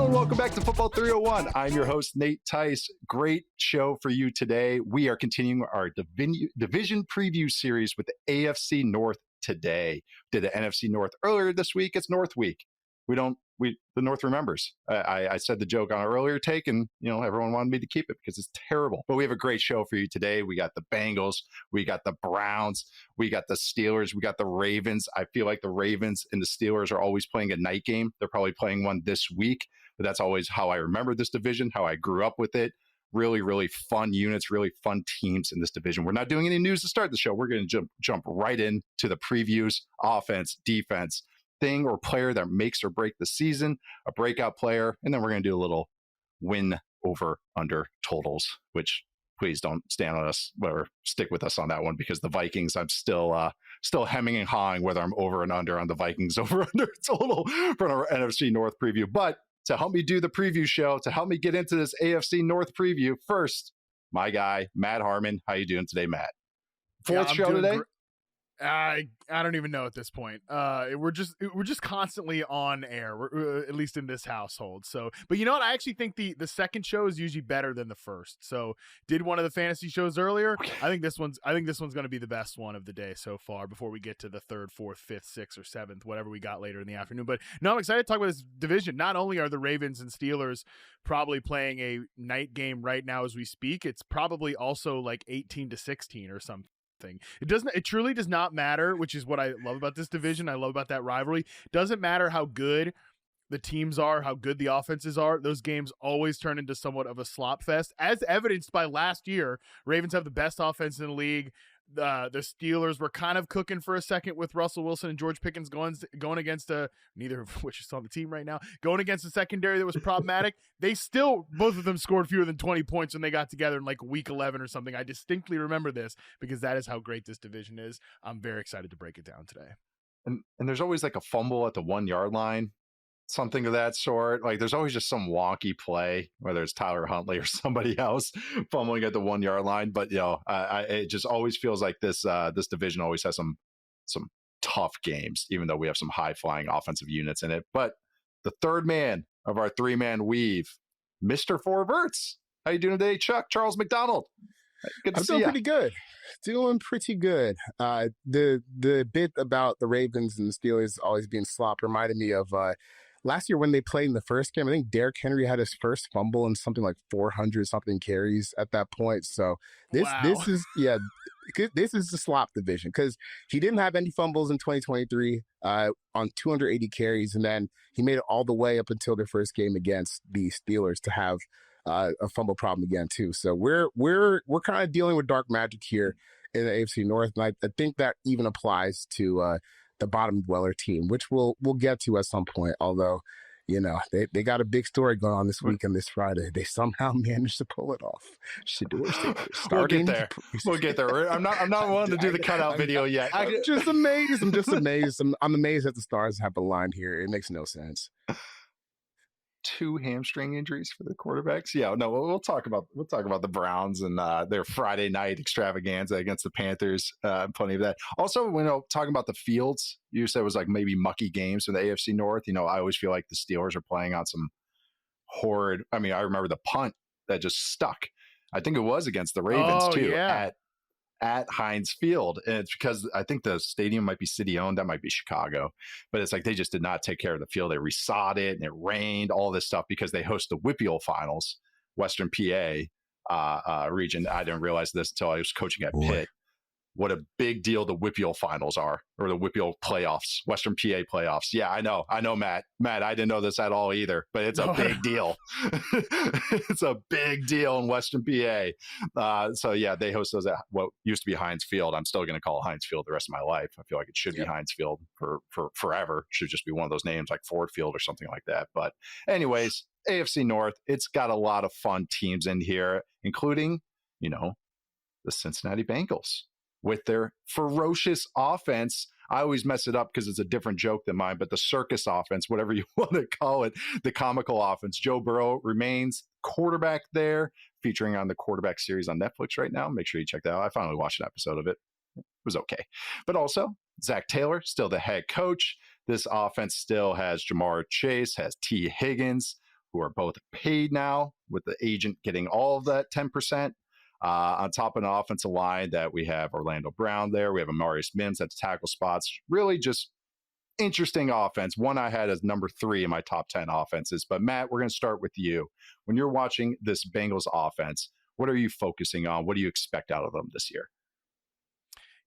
and welcome back to Football 301. I'm your host, Nate Tice. Great show for you today. We are continuing our division preview series with the AFC North today. Did the NFC North earlier this week. It's North week. The North remembers. I said the joke on an earlier take, and everyone wanted me to keep it because it's terrible. But we have a great show for you today. We got the Bengals, we got the Browns, we got the Steelers, we got the Ravens. I feel like the Ravens and the Steelers are always playing a night game. They're probably playing one this week, but that's always how I remember this division, how I grew up with it. Really, really fun units, really fun teams in this division. We're not doing any news to start the show. We're going to jump right into the previews, offense, defense, thing or player that makes or break the season, a breakout player, and then we're going to do a little win over under totals, which please don't stand on us or stick with us on that one, because the Vikings, I'm still hemming and hawing whether I'm over and under on the Vikings over under total for our NFC North preview. But to help me do the preview show, to help me get into this AFC North preview, first, my guy, Matt Harmon. How you doing today, Matt? Fourth show today? I don't even know at this point. We're just constantly on air, at least in this household. So, but you know what? I actually think the second show is usually better than the first. So, did one of the fantasy shows earlier. I think this one's going to be the best one of the day so far. Before we get to the third, fourth, fifth, sixth, or seventh, whatever we got later in the afternoon. But no, I'm excited to talk about this division. Not only are the Ravens and Steelers probably playing a night game right now as we speak, it's probably also like 18-16 or something. It truly does not matter, which is what I love about this division. I love about that rivalry. It doesn't matter how good the teams are, how good the offenses are. Those games always turn into somewhat of a slop fest, as evidenced by last year. Ravens have the best offense in the league. The Steelers were kind of cooking for a second with Russell Wilson and George Pickens going against neither of which is on the team right now, going against a secondary that was problematic. They still, both of them scored fewer than 20 points when they got together in like week 11 or something. I distinctly remember this because that is how great this division is. I'm very excited to break it down today. And there's always like a fumble at the 1 yard line, something of that sort. Like there's always just some wonky play, whether it's Tyler Huntley or somebody else fumbling at the 1 yard line. But it just always feels like this division always has some tough games, even though we have some high flying offensive units in it. But the third man of our 3-man weave, Mr. Verge. How you doing today, Chuck? Charles McDonald. Good to see you. Doing pretty good. The bit about the Ravens and the Steelers always being slop reminded me of last year when they played in the first game. I think Derrick Henry had his first fumble and something like 400 something carries at that point. So this is the slop division, because he didn't have any fumbles in 2023 on 280 carries, and then he made it all the way up until their first game against the Steelers to have a fumble problem again too. So we're kind of dealing with dark magic here in the AFC North, and I think that even applies to the bottom dweller team, which we'll get to at some point. Although, they got a big story going on this week and this Friday. They somehow managed to pull it off. We'll get there. We'll get there. I'm not willing to do the cutout video yet. I'm just amazed. I'm amazed that the Stars have aligned here. It makes no sense. 2 hamstring injuries for the quarterbacks. Yeah, no, we'll talk about the Browns and their Friday night extravaganza against the Panthers. Plenty of that. Also, talking about the fields, you said it was like maybe mucky games in the AFC North. I always feel like the Steelers are playing on some horrid. I mean, I remember the punt that just stuck. I think it was against the Ravens too. Yeah. At Heinz Field. And it's because I think the stadium might be city owned. That might be Chicago. But it's like they just did not take care of the field. They resawed it and it rained, all this stuff, because they host the Whippeal Finals, Western PA region. I didn't realize this until I was coaching at Pitt. What a big deal the Whippeal Finals are, or the Whippeal playoffs, Western PA playoffs. Yeah, I know, Matt. I didn't know this at all either, but it's a big deal. It's a big deal in Western PA. So yeah, they host those at what used to be Heinz Field. I'm still going to call it Heinz Field the rest of my life. I feel like it should be Heinz Field for forever. It should just be one of those names like Ford Field or something like that. But anyways, AFC North, it's got a lot of fun teams in here, including, the Cincinnati Bengals, with their ferocious offense. I always mess it up because it's a different joke than mine, but the circus offense, whatever you want to call it, the comical offense. Joe Burrow remains quarterback there, featuring on the quarterback series on Netflix right now. Make sure you check that out. I finally watched an episode of it. It was okay. But also, Zach Taylor, still the head coach. This offense still has Jamar Chase, has T. Higgins, who are both paid now, with the agent getting all of that 10%. On top of an offensive line that we have Orlando Brown there. We have Amarius Mims at the tackle spots. Really just interesting offense. One I had as number 3 in my top 10 offenses. But Matt, we're going to start with you. When you're watching this Bengals offense, what are you focusing on? What do you expect out of them this year?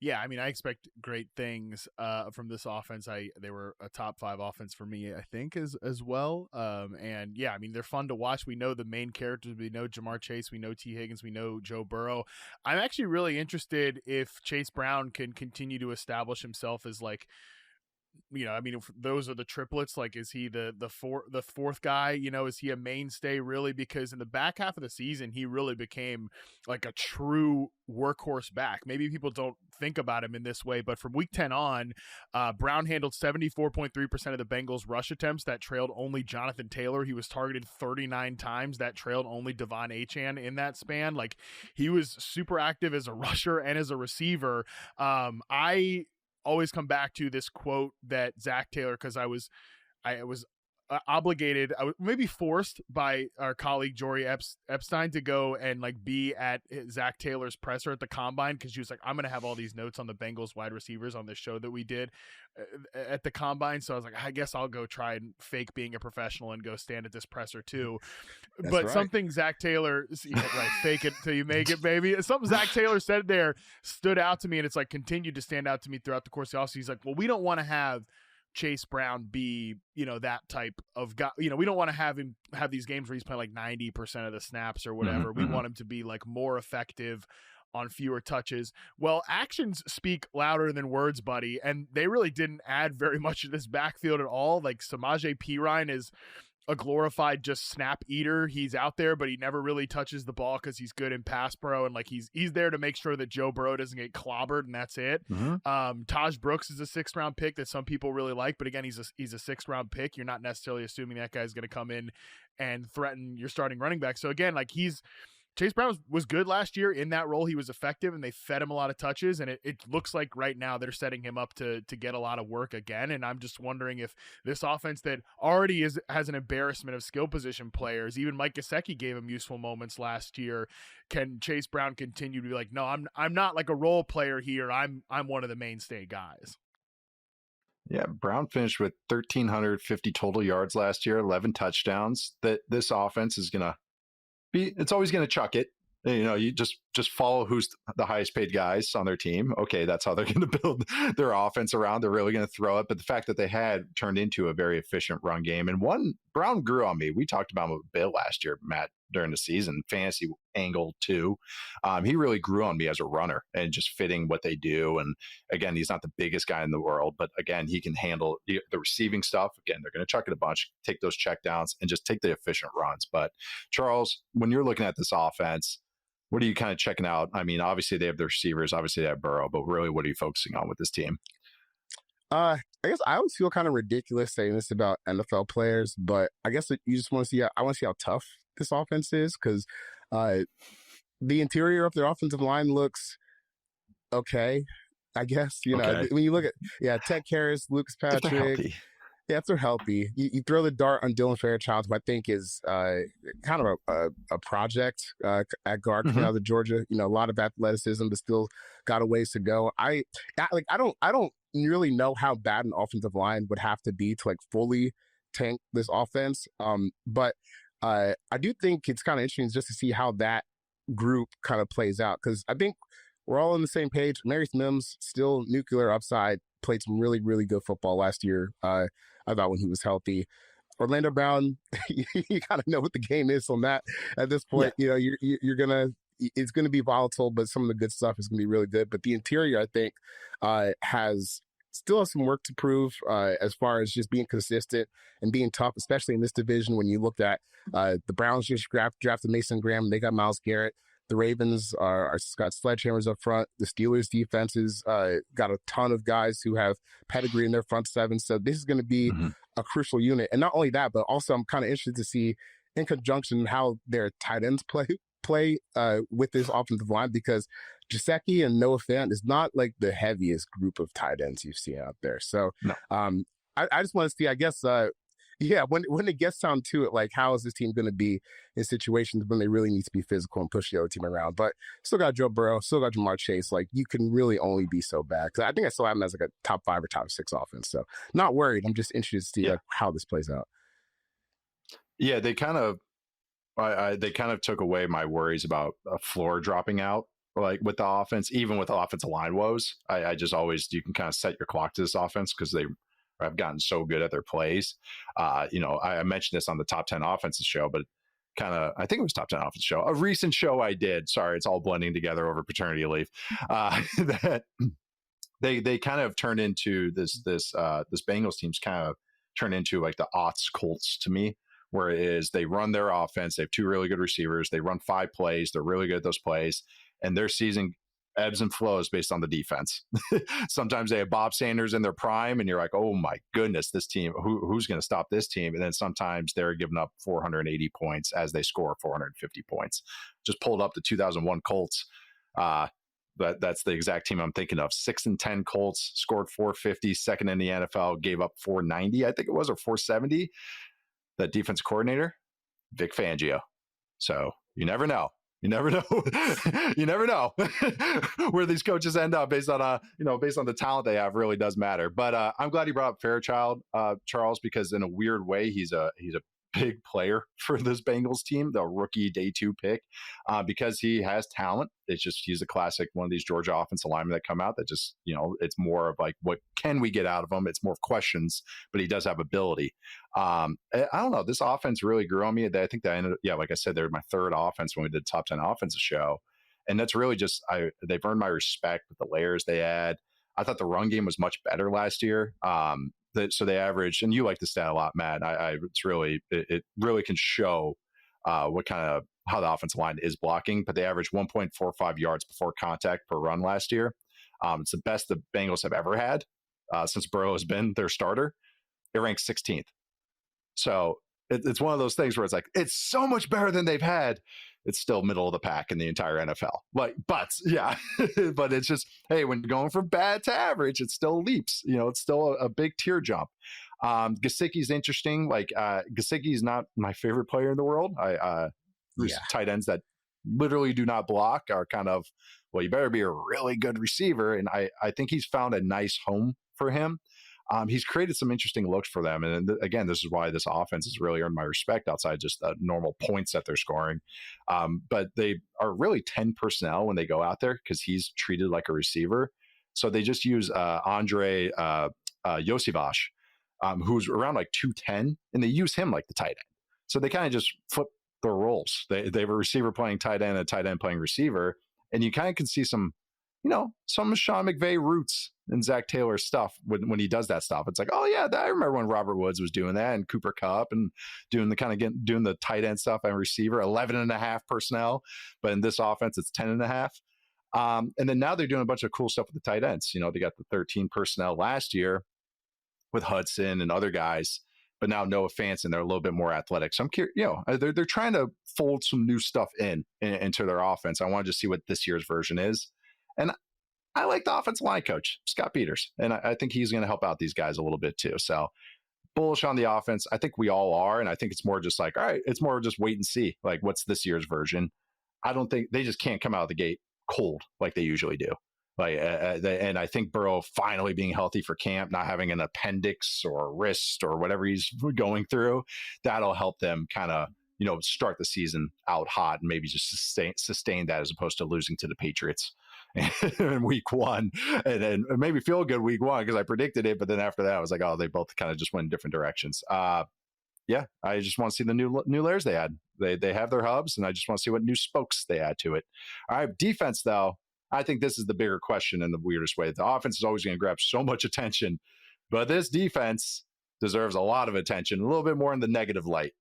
Yeah, I mean, I expect great things from this offense. They were a top 5 offense for me, I think, as well. And yeah, I mean, they're fun to watch. We know the main characters. We know Jamar Chase. We know T. Higgins. We know Joe Burrow. I'm actually really interested if Chase Brown can continue to establish himself as like, you know, I mean, if those are the triplets, like, is he the fourth guy? You know, is he a mainstay really? Because in the back half of the season, he really became like a true workhorse back. Maybe people don't think about him in this way, but from week 10 on, Brown handled 74.3% of the Bengals rush attempts. That trailed only Jonathan Taylor. He was targeted 39 times. That trailed only Devon Achane in that span. Like, he was super active as a rusher and as a receiver. I always come back to this quote that Zach Taylor, because I was obligated, I was maybe forced by our colleague Jory Epstein to go and like be at Zach Taylor's presser at the combine, because she was like, I'm going to have all these notes on the Bengals wide receivers on this show that we did at the combine. So I was like, I guess I'll go try and fake being a professional and go stand at this presser too. That's but right. Something Zach Taylor, right, fake it till you make it, baby. Something Zach Taylor said there stood out to me, and it's like continued to stand out to me throughout the course of the offseason. He's like, well, we don't want to have Chase Brown be, you know, that type of guy. You know, we don't want to have him have these games where he's playing like 90% of the snaps or whatever. We want him to be like more effective on fewer touches. Well, actions speak louder than words, buddy. And they really didn't add very much to this backfield at all. Like, Samaje Perine is a glorified just snap eater. He's out there, but he never really touches the ball because he's good in pass pro, and like he's there to make sure that Joe Burrow doesn't get clobbered, and that's it. Taj Brooks is a 6th round pick that some people really like, but again, he's a 6th round pick. You're not necessarily assuming that guy's going to come in and threaten your starting running back. So again, like, Chase Brown was good last year in that role. He was effective, and they fed him a lot of touches, and it looks like right now they're setting him up to get a lot of work again. And I'm just wondering if this offense that already has an embarrassment of skill position players, even Mike Gesicki gave him useful moments last year, can Chase Brown continue to be like, no, I'm not like a role player here. I'm one of the mainstay guys. Yeah, Brown finished with 1,350 total yards last year, 11 touchdowns. That this offense is going to it's always going to chuck it. You know, you just follow who's the highest paid guys on their team. Okay, that's how they're going to build their offense around. They're really going to throw it. But the fact that they had turned into a very efficient run game, and one, Brown grew on me. We talked about him a bit last year, Matt, during the season, fantasy angle too. He really grew on me as a runner and just fitting what they do. And again, he's not the biggest guy in the world, but again, he can handle the receiving stuff. Again, they're going to chuck it a bunch, take those checkdowns, and just take the efficient runs. But Charles, when you're looking at this offense, what are you kind of checking out? I mean, obviously they have the receivers, obviously they have Burrow, but really, what are you focusing on with this team? I guess I always feel kind of ridiculous saying this about NFL players, but I guess you just want to see. I want to see how tough this offense is, because the interior of their offensive line looks okay. I guess, you know, when you look at Ted Karras, Lucas Patrick. Yeah, if they're healthy, you throw the dart on Dylan Fairchild, who I think is kind of a project at guard coming out of Georgia. You know, a lot of athleticism, but still got a ways to go. I don't really know how bad an offensive line would have to be to like fully tank this offense. But I do think it's kind of interesting just to see how that group kind of plays out, because I think we're all on the same page. Amarius Mims, still nuclear upside, played some really, really good football last year. I thought when he was healthy. Orlando Brown, you kind of know what the game is on that at this point. Yeah. You know, you're gonna, it's gonna be volatile, but some of the good stuff is gonna be really good. But the interior, I think, still has some work to prove as far as just being consistent and being tough, especially in this division. When you looked at the Browns just drafted Mason Graham, they got Myles Garrett. The Ravens are got sledgehammers up front. The Steelers defenses got a ton of guys who have pedigree in their front seven. So this is going to be a crucial unit. And not only that, but also I'm kind of interested to see in conjunction how their tight ends play with this offensive line, because Gesicki and Noah Fant is not like the heaviest group of tight ends you've seen out there. So I just want to see, I guess, Yeah, when it gets down to it, like, how is this team going to be in situations when they really need to be physical and push the other team around? But still got Joe Burrow, still got Jamar Chase. Like, you can really only be so bad. 'Cause I think I still have him as like a top 5 or top 6 offense. So not worried. I'm just interested to see like, how this plays out. Yeah, they kind of they kind of took away my worries about a floor dropping out, like with the offense, even with the offensive line woes. I just always, you can kind of set your clock to this offense because they have gotten so good at their plays. I mentioned this on the top 10 offenses show, but I think it was top 10 offense show, a recent show I did. Sorry, it's all blending together over paternity leave. That they kind of turned into this Bengals team's kind of turned into like the aughts Colts to me, where it is they run their offense. They have 2 really good receivers. They run 5 plays. They're really good at those plays. And their season ebbs and flows based on the defense. Sometimes they have Bob Sanders in their prime, and you're like, oh my goodness, this team, who's going to stop this team? And then sometimes they're giving up 480 points as they score 450 points. Just pulled up the 2001 Colts. That's the exact team I'm thinking of. 6-10 Colts, scored 450, second in the NFL, gave up 490, I think it was, or 470. The defense coordinator, Vic Fangio. So you never know. You never know. You never know where these coaches end up based on based on the talent they have. Really does matter. But I'm glad you brought up Fairchild, Charles, because in a weird way, he's a big player for this Bengals team, the rookie day 2 pick, because he has talent. It's just, he's a classic one of these Georgia offensive linemen that come out that just, it's more of like, what can we get out of him? It's more questions, but he does have ability. I don't know. This offense really grew on me. I think that I ended up, like I said, they're my 3rd offense when we did top 10 offensive show. And that's really just, they've earned my respect with the layers they add. I thought the run game was much better last year. So they averaged, and you like the stat a lot, Matt. It really can show what kind of how the offensive line is blocking. But they averaged 1.45 yards before contact per run last year. It's the best the Bengals have ever had since Burrow has been their starter. It ranks 16th. So it's one of those things where it's like, it's so much better than they've had. It's still middle of the pack in the entire NFL. But it's just, hey, when you're going from bad to average, it still leaps. It's still a big tier jump. Gesicki's interesting. Like Gesicki's not my favorite player in the world. Tight ends that literally do not block are kind of, well, you better be a really good receiver. And I think he's found a nice home for him. He's created some interesting looks for them. And again, this is why this offense has really earned my respect outside just the normal points that they're scoring. But they are really 10 personnel when they go out there because he's treated like a receiver. So they just use Andre Yosivas, who's around like 210, and they use him like the tight end. So they kind of just flip their roles. They have a receiver playing tight end, and a tight end playing receiver. And you kind of can see some Sean McVay roots in Zach Taylor stuff when he does that stuff. It's like, oh yeah, I remember when Robert Woods was doing that, and Cooper Kupp, and doing the tight end stuff and receiver, 11.5 personnel. But in this offense, it's 10.5. And then now they're doing a bunch of cool stuff with the tight ends. They got the 13 personnel last year with Hudson and other guys, but now Noah Fant, and they're a little bit more athletic. So I'm curious, they're trying to fold some new stuff into their offense. I wanted to see what this year's version is. And I like the offensive line coach, Scott Peters, and I think he's going to help out these guys a little bit too. So bullish on the offense. I think we all are, and I think it's more just like, all right, it's more just wait and see. Like, what's this year's version? I don't think they just can't come out of the gate cold like they usually do. And I think Burrow finally being healthy for camp, not having an appendix or a wrist or whatever he's going through, that'll help them kind of, start the season out hot and maybe just sustain that as opposed to losing to the Patriots in week 1 and maybe feel good week 1 because I predicted it. But then after that, I was like, oh, they both kind of just went in different directions. I just want to see the new layers they add. They have their hubs, and I just want to see what new spokes they add to it. All right, defense, though. I think this is the bigger question in the weirdest way. The offense is always going to grab so much attention, but this defense deserves a lot of attention, a little bit more in the negative light.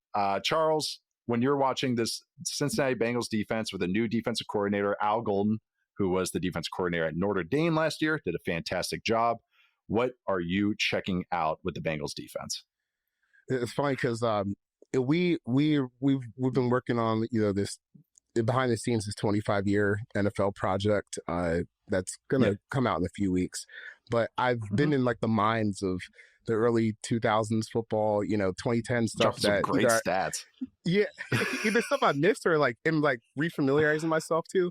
Charles, when you're watching this Cincinnati Bengals defense with a new defensive coordinator, Al Golden, who was the defensive coordinator at Notre Dame last year, did a fantastic job. What are you checking out with the Bengals defense? It's funny because we've been working on this behind the scenes, this 25-year NFL project that's gonna come out in a few weeks. But I've been in like the minds of the early 2000s football, 2010 stuff Dropping some great stats. Yeah, either stuff I missed or like am like refamiliarizing myself to.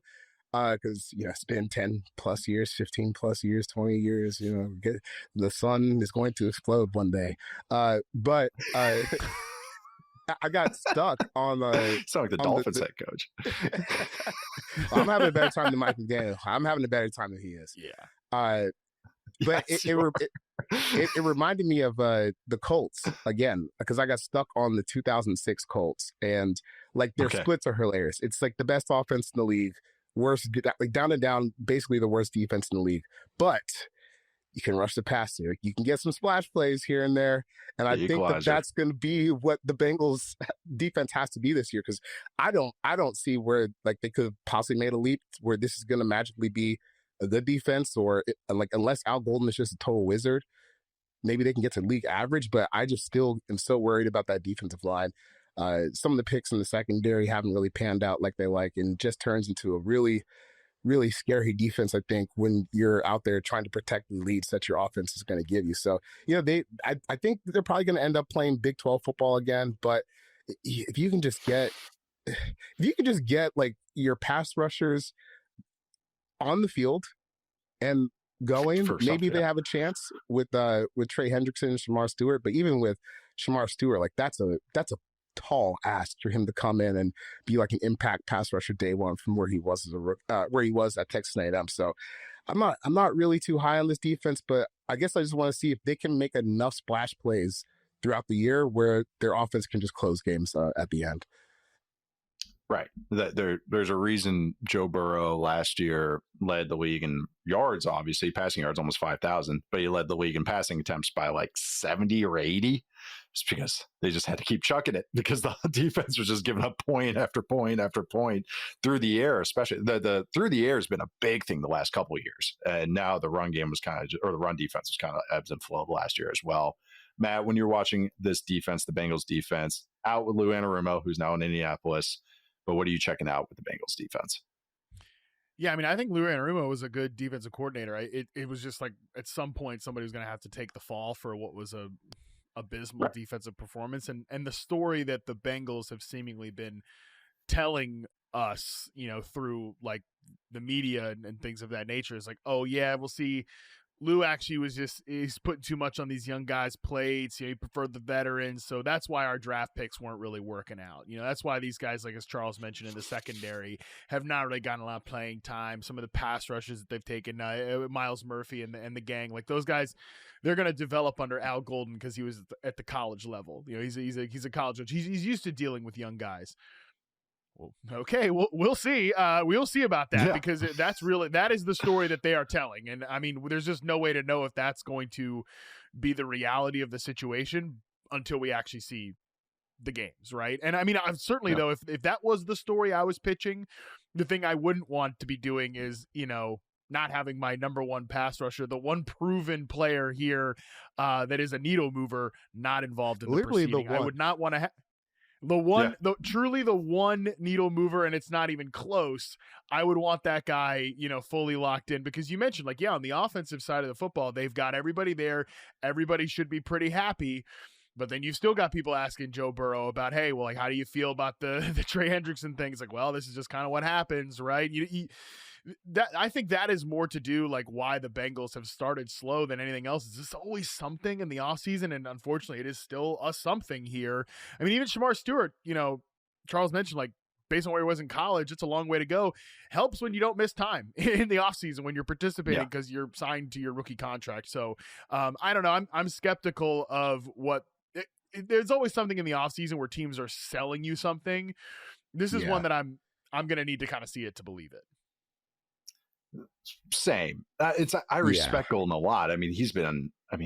Because it's been 10 plus years, 15 plus years, 20 years. The sun is going to explode one day. But I got stuck on sound like the Dolphins head coach. I'm having a better time than Mike McDaniel. I'm having a better time than he is. Yeah. But Yes, it reminded me of the Colts again, because I got stuck on the 2006 Colts, and like their splits are hilarious. It's like the best offense in the league, worst, like down and down, basically the worst defense in the league. But you can rush the passer. You can get some splash plays here and there. And I think that's going to be what the Bengals defense has to be this year, because I don't see where like they could have possibly made a leap where this is going to magically be a good defense, or like unless Al Golden is just a total wizard, maybe they can get to league average. But I just still am so worried about that defensive line. Some of the picks in the secondary haven't really panned out like they like, and just turns into a really, really scary defense, I think, when you're out there trying to protect the leads that your offense is going to give you. So, I think they're probably going to end up playing Big 12 football again. But if you can just get like your pass rushers on the field and going, maybe they have a chance with Trey Hendrickson and Shamar Stewart. But even with Shamar Stewart, like that's a tall ask for him to come in and be like an impact pass rusher day one from where he was at Texas A&M. So I'm not really too high on this defense, but I guess I just want to see if they can make enough splash plays throughout the year where their offense can just close games at the end. Right. There's a reason Joe Burrow last year led the league in yards, obviously passing yards, almost 5,000, but he led the league in passing attempts by like 70 or 80. Just because they just had to keep chucking it because the defense was just giving up point after point after point through the air. Especially the through the air has been a big thing the last couple of years, and now the run game was the run defense was kind of ebbs and flow last year as well. Matt, when you're watching this defense, the Bengals defense, out with Lou Anarumo, who's now in Indianapolis, but what are you checking out with the Bengals defense? Yeah, I mean, I think Lou Anarumo was a good defensive coordinator. It was just like at some point somebody was going to have to take the fall for what was a abysmal defensive performance, and the story that the Bengals have seemingly been telling us, through like the media and things of that nature is like, oh yeah, we'll see. Lou actually he's putting too much on these young guys' plates. He preferred the veterans. So that's why our draft picks weren't really working out. That's why these guys, like as Charles mentioned in the secondary, have not really gotten a lot of playing time. Some of the pass rushes that they've taken, Myles Murphy and the gang, like those guys, they're going to develop under Al Golden because he was at the college level. He's a college coach. He's used to dealing with young guys. Well, okay, we'll see. We'll see about that because that is the story that they are telling. And I mean, there's just no way to know if that's going to be the reality of the situation until we actually see the games, right? And I mean, I'm certainly though, if that was the story I was pitching, the thing I wouldn't want to be doing is, not having my number one pass rusher, the one proven player here that is a needle mover, not involved in the proceeding. I would not want to have truly the one needle mover, and it's not even close. I would want that guy, fully locked in, because you mentioned on the offensive side of the football, they've got everybody there. Everybody should be pretty happy. But then you've still got people asking Joe Burrow about, hey, well, like, how do you feel about the Trey Hendrickson thing? It's like, well, this is just kind of what happens, right? I think that is more to do like why the Bengals have started slow than anything else. Is this always something in the offseason? And unfortunately, it is still a something here. I mean, even Shamar Stewart, Charles mentioned, like, based on where he was in college, it's a long way to go. Helps when you don't miss time in the offseason when you're participating because you're signed to your rookie contract. So I don't know. I'm skeptical of what there's always something in the offseason where teams are selling you something. This is one that I'm going to need to kind of see it to believe it. Same. I respect Golden a lot. I mean,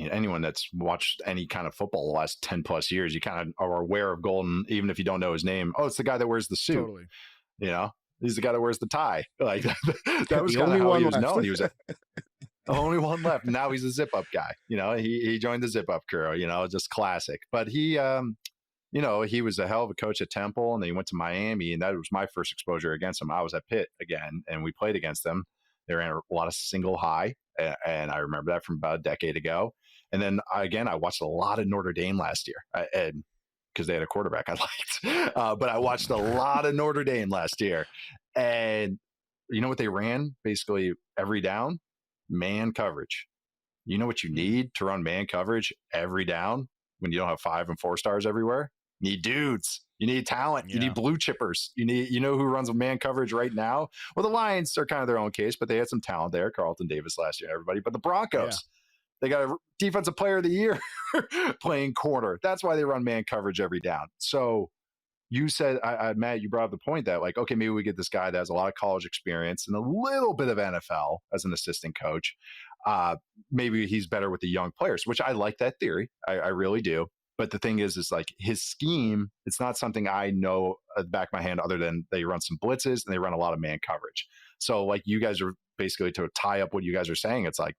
anyone that's watched any kind of football the last 10 plus years, you kind of are aware of Golden, even if you don't know his name. Oh, it's the guy that wears the suit. Totally. He's the guy that wears the tie. Like that was kind of how he was known. He was the only one left. Now he's a zip up guy. He joined the zip up crew, just classic. But he was a hell of a coach at Temple, and then he went to Miami, and that was my first exposure against him. I was at Pitt again, and we played against them. They ran a lot of single high, and I remember that from about a decade ago. And then I watched a lot of Notre Dame last year, and because they had a quarterback I liked. But I watched a lot of Notre Dame last year, and you know what they ran basically every down? Man coverage. You know what you need to run man coverage every down when you don't have 5 and 4 stars everywhere? You need dudes. You need talent. You need blue chippers. You know who runs man coverage right now? Well, the Lions are kind of their own case, but they had some talent there. Carlton Davis last year, everybody. But the Broncos, they got a defensive player of the year playing corner. That's why they run man coverage every down. So you said, Matt, you brought up the point that like, okay, maybe we get this guy that has a lot of college experience and a little bit of NFL as an assistant coach. Maybe he's better with the young players, which I like that theory. I really do. But the thing is like his scheme, it's not something I know at the back of my hand other than they run some blitzes and they run a lot of man coverage. So like you guys are basically, to tie up what you guys are saying, it's like,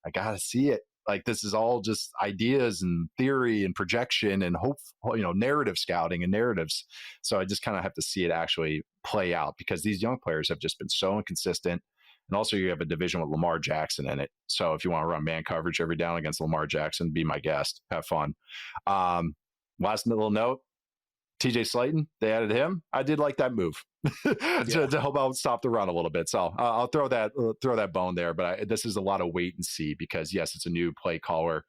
I got to see it. Like this is all just ideas and theory and projection and hope, narrative scouting and narratives. So I just kind of have to see it actually play out because these young players have just been so inconsistent. And also you have a division with Lamar Jackson in it. So if you want to run man coverage every down against Lamar Jackson, be my guest. Have fun. Last little note, TJ Slayton, they added him. I did like that move to help out stop the run a little bit. So I'll throw that bone there. But this is a lot of wait and see because, yes, it's a new play caller,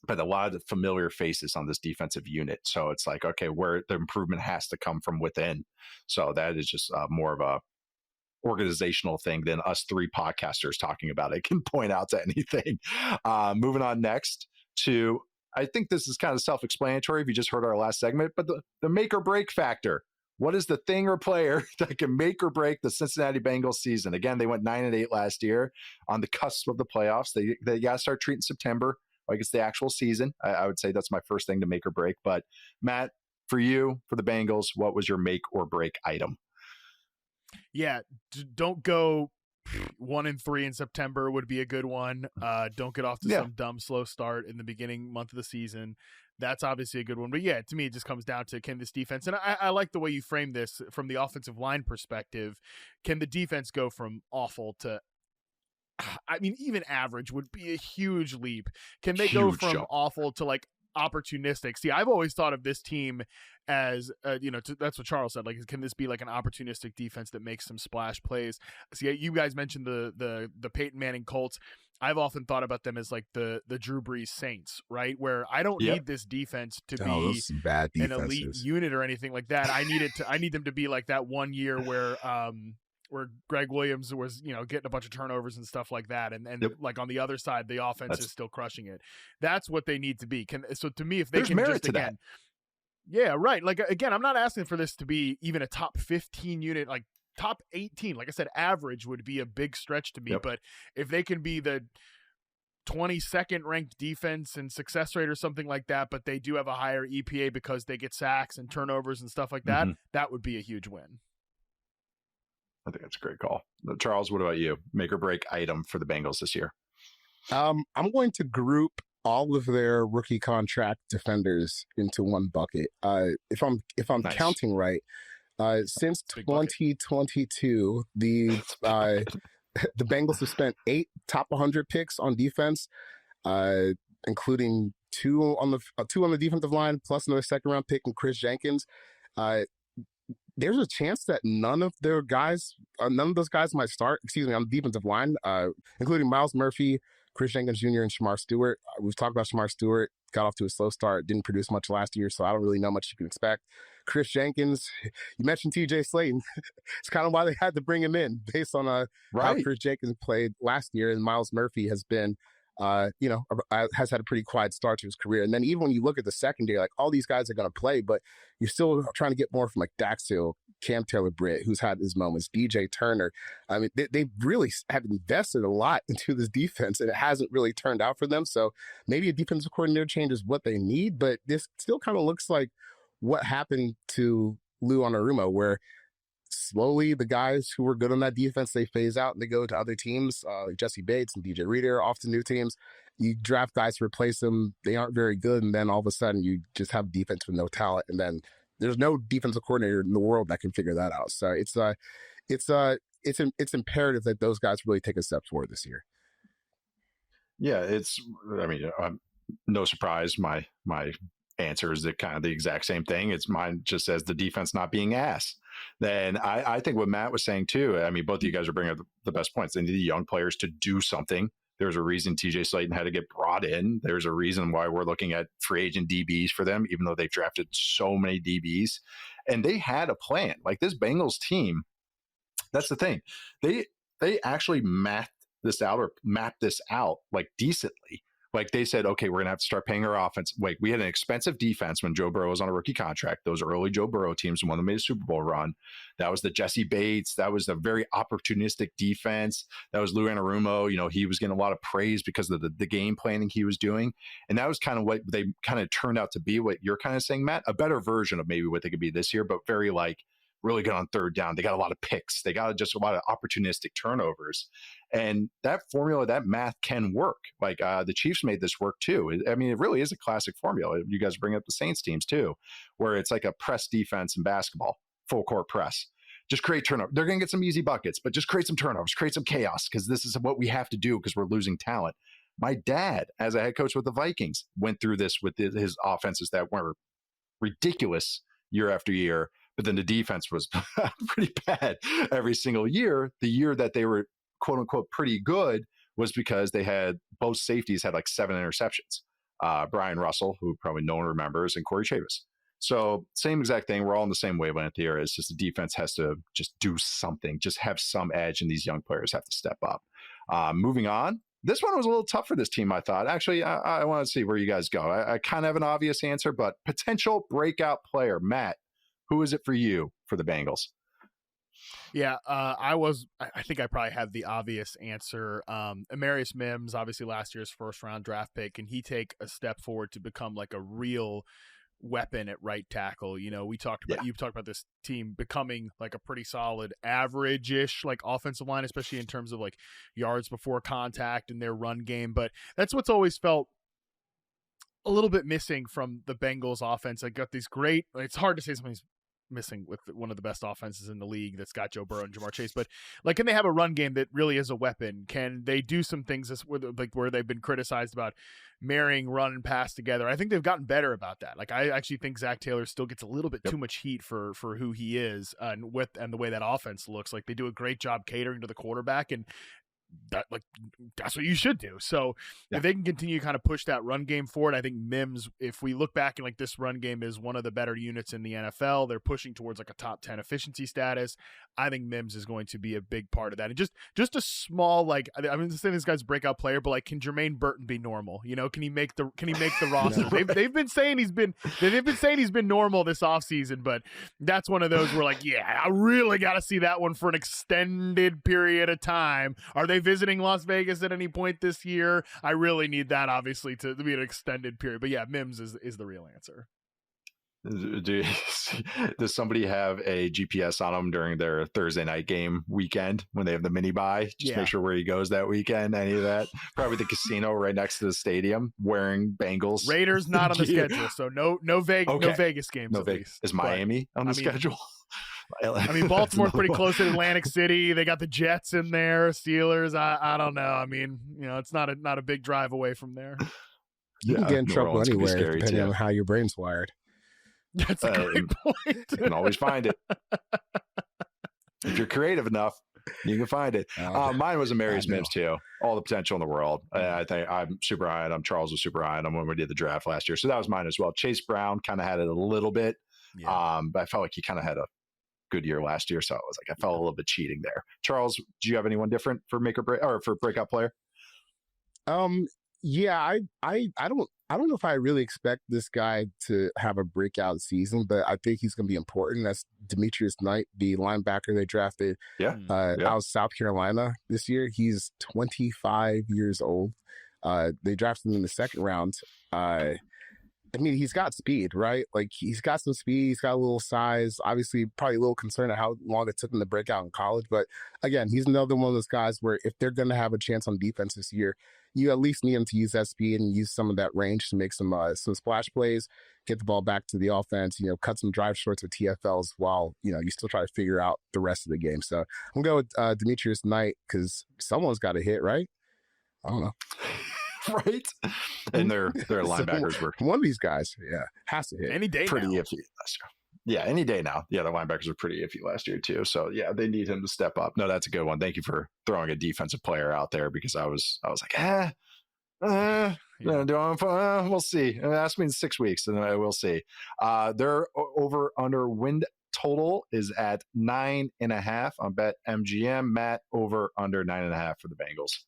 but a lot of the familiar faces on this defensive unit. So it's like, okay, where the improvement has to come from within. So that is just more of a organizational thing than us 3 podcasters talking about it can point out to anything. Moving on next to, I think this is kind of self-explanatory if you just heard our last segment, but the make or break factor. What is the thing or player that can make or break the Cincinnati Bengals season? Again, they went 9-8 last year on the cusp of the playoffs. They got to start treating September like it's the actual season. I would say that's my first thing to make or break. But Matt, for you, for the Bengals, what was your make or break item? Yeah, don't go 1-3 in September would be a good one. Don't get off to some dumb slow start in the beginning month of the season. That's obviously a good one. But yeah, to me, it just comes down to can this defense, and I like the way you frame this from the offensive line perspective. Can the defense go from awful to, I mean, even average would be a huge leap. Can they go from awful to like opportunistic? See, I've always thought of this team as that's what Charles said, like, can this be like an opportunistic defense that makes some splash plays? See, you guys mentioned the Peyton Manning Colts. I've often thought about them as like the Drew Brees Saints, right? Where I don't need this defense to be an elite unit or anything like that. I need them to be like that one year where Greg Williams was, getting a bunch of turnovers and stuff like that. And like on the other side, the offense is still crushing it. That's what they need to be. So to me, if they can just again, yeah, right. Like, again, I'm not asking for this to be even a top 15 unit, like top 18. Like I said, average would be a big stretch to me. But if they can be the 22nd ranked defense and success rate or something like that, but they do have a higher EPA because they get sacks and turnovers and stuff like that, that would be a huge win. I think that's a great call. Charles, what about you? Make or break item for the Bengals this year? I'm going to group all of their rookie contract defenders into one bucket. If I'm counting right, since 2022, the Bengals have spent 8 top 100 picks on defense, including two on the defensive line, plus another second round pick and Chris Jenkins. There's a chance that none of those guys might start, on the defensive line, including Myles Murphy, Chris Jenkins Jr., and Shamar Stewart. We've talked about Shamar Stewart, got off to a slow start, didn't produce much last year, so I don't really know much you can expect. Chris Jenkins, you mentioned TJ Slayton. It's kind of why they had to bring him in, based on how Chris Jenkins played last year, and Myles Murphy has been has had a pretty quiet start to his career. And then even when you look at the secondary, like all these guys are going to play, but you're still trying to get more from like Dax Hill, Cam Taylor-Britt, who's had his moments, DJ Turner. I mean, they really have invested a lot into this defense, and it hasn't really turned out for them. So maybe a defensive coordinator change is what they need, but this still kind of looks like what happened to Lou Anarumo, where slowly the guys who were good on that defense, they phase out and they go to other teams, like Jesse Bates and DJ Reader, off to new teams. You draft guys to replace them, they aren't very good, and then all of a sudden you just have defense with no talent, and then there's no defensive coordinator in the world that can figure that out. So it's imperative that those guys really take a step forward this year. Yeah, I mean, no surprise. My answer is kind of the exact same thing. It's mine just says the defense not being ass. Then I think what Matt was saying too. I mean, both of you guys are bringing up the best points. They need the young players to do something. There's a reason TJ Slayton had to get brought in. There's a reason why we're looking at free agent DBs for them, even though they've drafted so many DBs. And they had a plan. Like this Bengals team, that's the thing. They actually mapped this out like decently. Like they said, okay, we're gonna have to start paying our offense. Wait, we had an expensive defense when Joe Burrow was on a rookie contract. Those early Joe Burrow teams, the one that made a Super Bowl run, that was the Jesse Bates. That was a very opportunistic defense. That was Lou Anarumo. You know, he was getting a lot of praise because of the game planning he was doing, and that was kind of what they kind of turned out to be. What you're kind of saying, Matt, a better version of maybe what they could be this year, but very like really good on third down. They got a lot of picks. They got just a lot of opportunistic turnovers. And that formula, that math can work. Like the Chiefs made this work too. I mean, it really is a classic formula. You guys bring up the Saints teams too, where it's like a press defense in basketball, full court press. Just create turnover. They're going to get some easy buckets, but just create some turnovers, create some chaos because this is what we have to do because we're losing talent. My dad, as a head coach with the Vikings, went through this with his offenses that were ridiculous year after year. But then the defense was pretty bad every single year. The year that they were, quote unquote, pretty good was because they had both safeties had like 7 interceptions. Brian Russell, who probably no one remembers, and Corey Chavis. So same exact thing. We're all in the same wavelength here. It's just the defense has to just do something, just have some edge, and these young players have to step up. Moving on. This one was a little tough for this team, I thought. Actually, I want to see where you guys go. I kind of have an obvious answer, but potential breakout player, Matt. Who is it for you for the Bengals? Yeah, I think I probably have the obvious answer. Amarius Mims, obviously last year's first round draft pick. Can he take a step forward to become like a real weapon at right tackle? You know, you talked about this team becoming like a pretty solid average-ish like offensive line, especially in terms of like yards before contact and their run game. But that's what's always felt a little bit missing from the Bengals offense. I got these great, it's hard to say something's missing with one of the best offenses in the league that's got Joe Burrow and Jamar Chase, but like, can they have a run game that really is a weapon? Can they do some things where they've been criticized about marrying run and pass together? I think they've gotten better about that. Like, I actually think Zach Taylor still gets a little bit too much heat for who he is and the way that offense looks. Like, they do a great job catering to the quarterback, and that's what you should do. So if they can continue to kind of push that run game forward, I think Mims, if we look back and like this run game is one of the better units in the NFL, they're pushing towards like a top 10 efficiency status. I think Mims is going to be a big part of that. And just a small, like, I'm not saying this guy's a breakout player, but like, can Jermaine Burton be normal? You know, can he make the roster? They've been saying he's been normal this offseason, but that's one of those where like, yeah, I really got to see that one for an extended period of time. Are they visiting Las Vegas at any point this year? I really need that, obviously, to be an extended period. But yeah, Mims is the real answer. Does somebody have a GPS on them during their Thursday night game weekend when they have the mini buy? Just make sure where he goes that weekend. Any of that? Probably the casino right next to the stadium, wearing Bengals. Raiders not on the schedule, so no Vegas games. No Vegas. Is Miami on the schedule? I mean, Baltimore's pretty close to Atlantic City. They got the Jets in there, Steelers. I don't know. I mean, you know, it's not a big drive away from there. You can get in trouble anywhere, depending on how your brain's wired. That's a great point. You can always find it. If you're creative enough, you can find it. Mine was Amarius Mims too. All the potential in the world. I think I'm super high on him. Charles was super high on him when we did the draft last year. So that was mine as well. Chase Brown kind of had it a little bit. But I felt like he kind of had a good year last year. So I was like, I felt a little bit cheating there. Charles, do you have anyone different for make or break or for breakout player? Yeah, I don't know if I really expect this guy to have a breakout season, but I think he's going to be important. That's Demetrius Knight, the linebacker they drafted out of South Carolina this year. He's 25 years old. They drafted him in the second round. I mean, he's got speed, right? Like, he's got some speed. He's got a little size. Obviously, probably a little concerned at how long it took him to break out in college. But again, he's another one of those guys where if they're going to have a chance on defense this year, you at least need him to use that speed and use some of that range to make some splash plays, get the ball back to the offense, you know, cut some drive shorts with TFLs while, you know, you still try to figure out the rest of the game. So I'm going to go with Demetrius Knight because someone's got to hit, right? I don't know. right? And their linebackers were one of these guys, has to hit any day pretty now. iffy last year. Yeah, any day now. Yeah, the linebackers are pretty iffy last year too. So yeah, they need him to step up. No, that's a good one. Thank you for throwing a defensive player out there because I was like, we'll see. Ask me in 6 weeks, and we'll see. Their over under win total is at 9.5 on Bet MGM. Matt, over under 9.5 for the Bengals.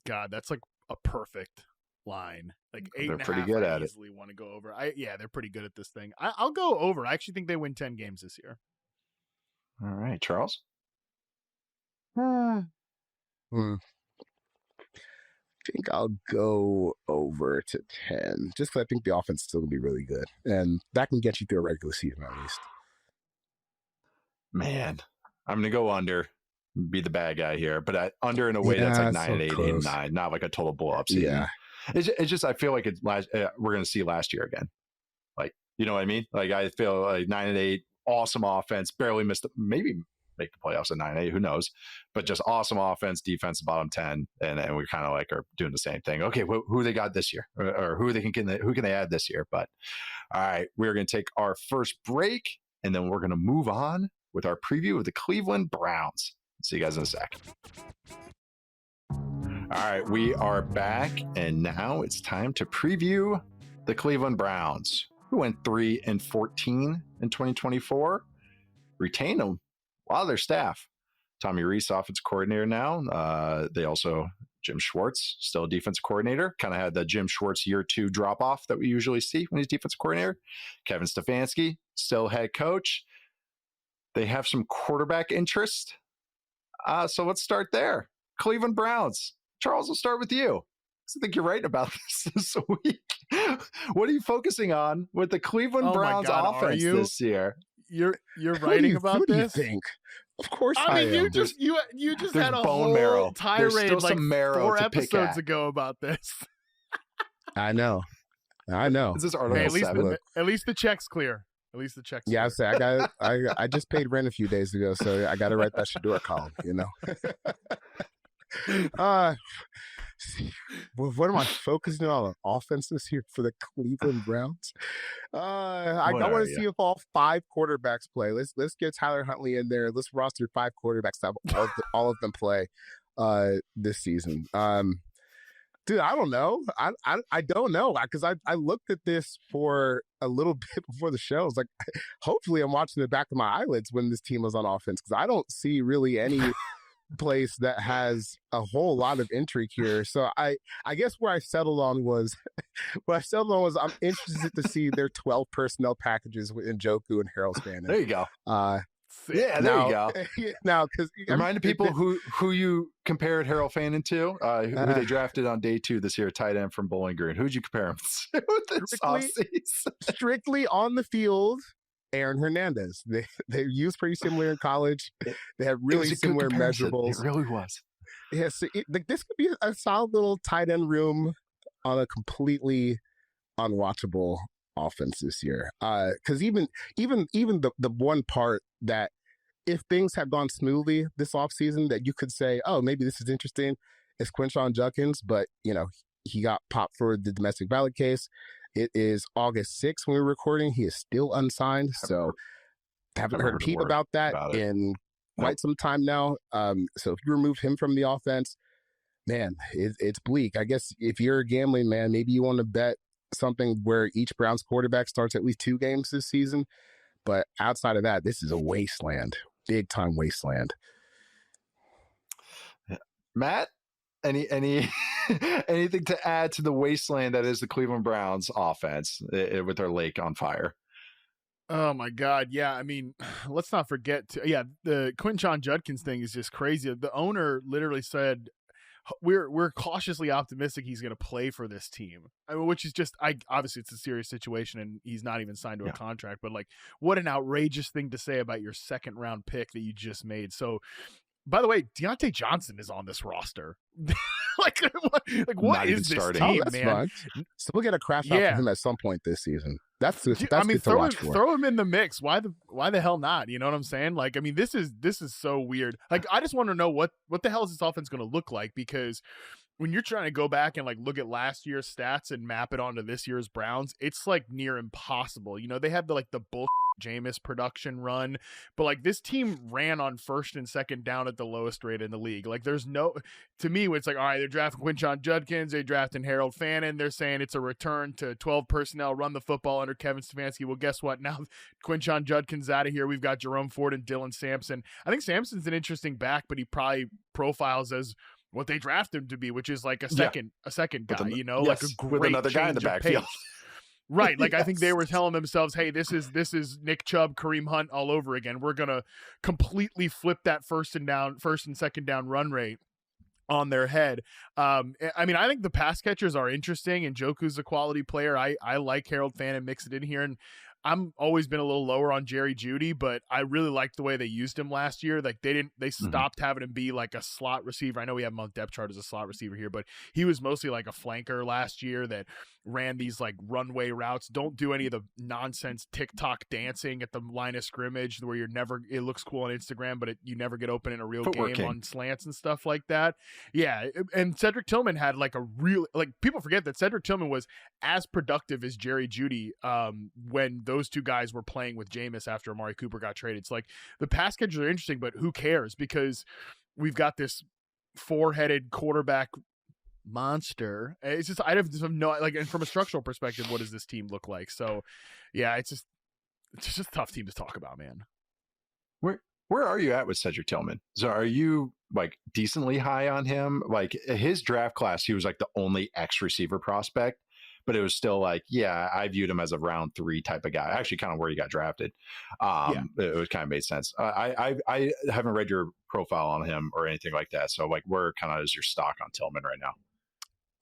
God, that's like a perfect line. Like 8.5. They're pretty good at it. Easily want to go over. They're pretty good at this thing. I'll go over. I actually think they win 10 games this year. All right, Charles. I think I'll go over to 10, just because I think the offense is still going to be really good. And that can get you through a regular season at least. Man, I'm going to go under, be the bad guy here, but under in a way that's like 9 and 8, 8 and 9, not like a total blow-up season. Yeah. It's just, I feel like we're going to see last year again. Like, you know what I mean? Like, I feel like 9 and 8, awesome offense, barely missed, maybe make the playoffs at 9 and 8, who knows? But just awesome offense, defense, bottom 10, and we kind of like are doing the same thing. Okay, who they got this year, or who can they add this year? But all right, we're going to take our first break, and then we're going to move on with our preview of the Cleveland Browns. See you guys in a sec. All right, we are back, and now it's time to preview the Cleveland Browns, who went 3-14 in 2024. Retain a lot of their staff. Tommy Rees, offensive coordinator now. They also, Jim Schwartz, still a defensive coordinator. Kind of had the Jim Schwartz year 2 drop-off that we usually see when he's defensive coordinator. Kevin Stefanski, still head coach. They have some quarterback interest. So let's start there. Cleveland Browns. Charles, we'll start with you. I think you're right about this week. What are you focusing on with the Cleveland Browns offense this year? You're writing about this? What do you think? Of course I am. You just had a bone whole marrow. tirade like some marrow 4 to pick episodes at. ago about this. I know. Is this Article 7? At least the check's clear. At least the check's Yeah, clear. I just paid rent a few days ago, so I got to write that Shador column, you know. What am I focusing on offense this year for the Cleveland Browns? I want to see if all 5 quarterbacks play. Let's get Tyler Huntley in there. Let's roster 5 quarterbacks to have all of them play this season. Dude, I don't know. I don't know, because I looked at this for a little bit before the show. I was like, hopefully I'm watching the back of my eyelids when this team was on offense, because I don't see really any place that has a whole lot of intrigue here. So I guess where I settled on was I'm interested to see their 12 personnel packages with Njoku and Harold Spann. There you go. Yeah, there you go. Now, because remind the people who you compared Harold Fannin to, who they drafted on day 2 this year, tight end from Bowling Green. Who'd you compare him to? Strictly on the field, Aaron Hernandez. They used pretty similar in college. They have really similar measurables. It really was. Yeah, so this could be a solid little tight end room on a completely unwatchable offense this year. Because even the one part that, if things have gone smoothly this offseason, that you could say, oh, maybe this is interesting, is Quinshon Judkins, but he got popped for the domestic violence case. It is August 6th when we're recording. He is still unsigned, so haven't heard a peep about that in quite some time now. So if you remove him from the offense, man, it's bleak. I guess if you're a gambling man, maybe you want to bet something where each Browns quarterback starts at least 2 games this season. But outside of that, this is a wasteland, big time wasteland. Matt, anything to add to the wasteland that is the Cleveland Browns offense with their lake on fire? Oh my God. Yeah. I mean, let's not forget the Quinshon Judkins thing is just crazy. The owner literally said, we're cautiously optimistic he's going to play for this team. I mean, which is just, obviously it's a serious situation and he's not even signed to a contract, but like, what an outrageous thing to say about your 2nd round pick that you just made. So, by the way, Deontay Johnson is on this roster. what is this starting. team, that's man? Fun. So we'll get a crash out from him at some point this season. That's good to watch for. Throw him in the mix. Why the hell not? You know what I'm saying? Like, I mean, this is so weird. Like, I just want to know what the hell is this offense going to look like, because when you're trying to go back and like look at last year's stats and map it onto this year's Browns, it's like near impossible. You know, they had the bull Jameis production run, but like this team ran on first and second down at the lowest rate in the league. Like there's no, to me, it's like, all right, they're drafting Quinshon Judkins, they drafting Harold Fannin, they're saying it's a return to 12 personnel, run the football under Kevin Stefanski. Well, guess what? Now Quinshon Judkins out of here. We've got Jerome Ford and Dylan Sampson. I think Sampson's an interesting back, but he probably profiles as what they drafted him to be, which is like a second guy, you know, like a great with another guy in the backfield. Right. Like, I think they were telling themselves, hey, this is Nick Chubb, Kareem Hunt all over again. We're going to completely flip that first and second down run rate on their head. I mean, I think the pass catchers are interesting, and Njoku's a quality player. I like Harold Fannin, mix it in here. And I'm always been a little lower on Jerry Jeudy, but I really liked the way they used him last year. Like they stopped having him be like a slot receiver. I know we have him on depth chart as a slot receiver here, but he was mostly like a flanker last year that ran these like runway routes. Don't do any of the nonsense TikTok dancing at the line of scrimmage where it looks cool on Instagram, but you never get open in a real game on slants and stuff like that. Yeah. And Cedric Tillman had like a real, like people forget that Cedric Tillman was as productive as Jerry Jeudy when those two guys were playing with Jameis after Amari Cooper got traded. It's like the pass catchers are interesting, but who cares? Because we've got this four-headed quarterback monster. It's just, I have no, like, and from a structural perspective, what does this team look like? So yeah, it's just a tough team to talk about, man. Where are you at with Cedric Tillman? So are you like decently high on him? Like his draft class, he was like the only X receiver prospect, but it was still like, yeah, I viewed him as a round 3 type of guy. Actually, kind of where he got drafted. It was kind of made sense. I haven't read your profile on him or anything like that. So like, where kind of is your stock on Tillman right now?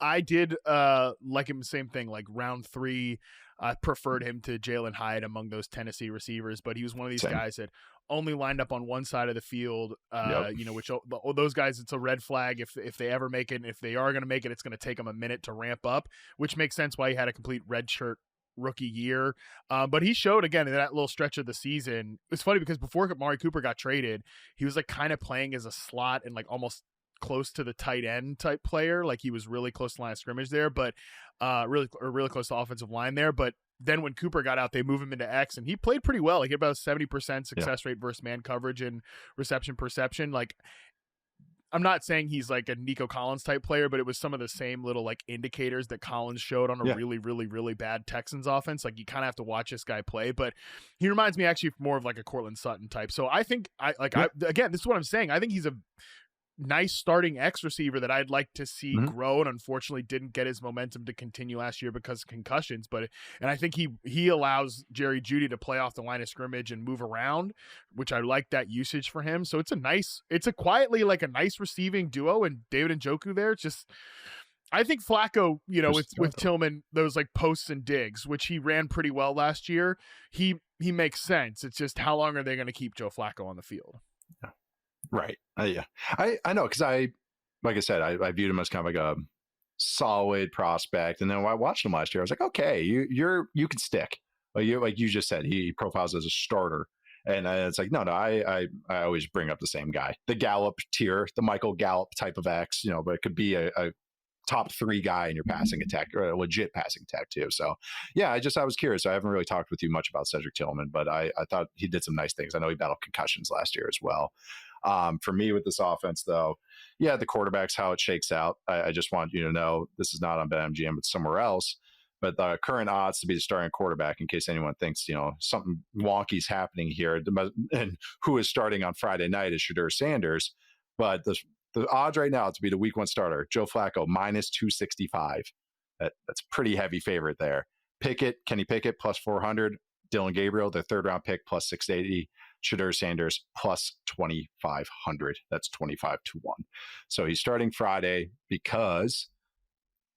I did like him, same thing, like round 3. I preferred him to Jalen Hyatt among those Tennessee receivers, but he was one of these guys that only lined up on one side of the field, you know, which those guys, it's a red flag if they ever make it. And if they are going to make it, it's going to take them a minute to ramp up, which makes sense why he had a complete redshirt rookie year. But he showed again in that little stretch of the season. It's funny because before Amari Cooper got traded, he was like kind of playing as a slot and like almost close to the tight end type player. Like he was really close to the line of scrimmage there, but really close to the offensive line there. But then when Cooper got out, they moved him into X and he played pretty well. Like he had about a 70% success rate versus man coverage and reception perception. Like I'm not saying he's like a Nico Collins type player, but it was some of the same little like indicators that Collins showed on a really, really, really bad Texans offense. Like you kind of have to watch this guy play, but he reminds me actually more of like a Cortland Sutton type. So I think again, this is what I'm saying. I think he's a nice starting X receiver that I'd like to see grow, and unfortunately didn't get his momentum to continue last year because of concussions. And I think he allows Jerry Jeudy to play off the line of scrimmage and move around, which I like that usage for him. So it's a quietly like a nice receiving duo, and David Njoku there. It's just, I think Flacco, you know, with Tillman, those like posts and digs, which he ran pretty well last year, he makes sense. It's just how long are they going to keep Joe Flacco on the field? Right. Yeah. I know, because like I said, I viewed him as kind of like a solid prospect, and then when I watched him last year, I was like, okay, you can stick. Like you just said, he profiles as a starter, and it's like no, I always bring up the same guy, the Gallup tier, the Michael Gallup type of X, you know, but it could be a top 3 guy in your passing attack, or a legit passing attack too. So yeah, I was curious. I haven't really talked with you much about Cedric Tillman, but I thought he did some nice things. I know he battled concussions last year as well. For me with this offense though, yeah, the quarterback's how it shakes out. I just want you to know this is not on BetMGM, but somewhere else. But the current odds to be the starting quarterback, in case anyone thinks, you know, something wonky's happening here, and who is starting on Friday night is Shedeur Sanders. But the odds right now to be the week 1 starter, Joe Flacco, -265. That's pretty heavy favorite there. Kenny Pickett, +400. Dylan Gabriel, their 3rd round pick, +680. Shedeur Sanders, +2,500. That's 25-1. So he's starting Friday because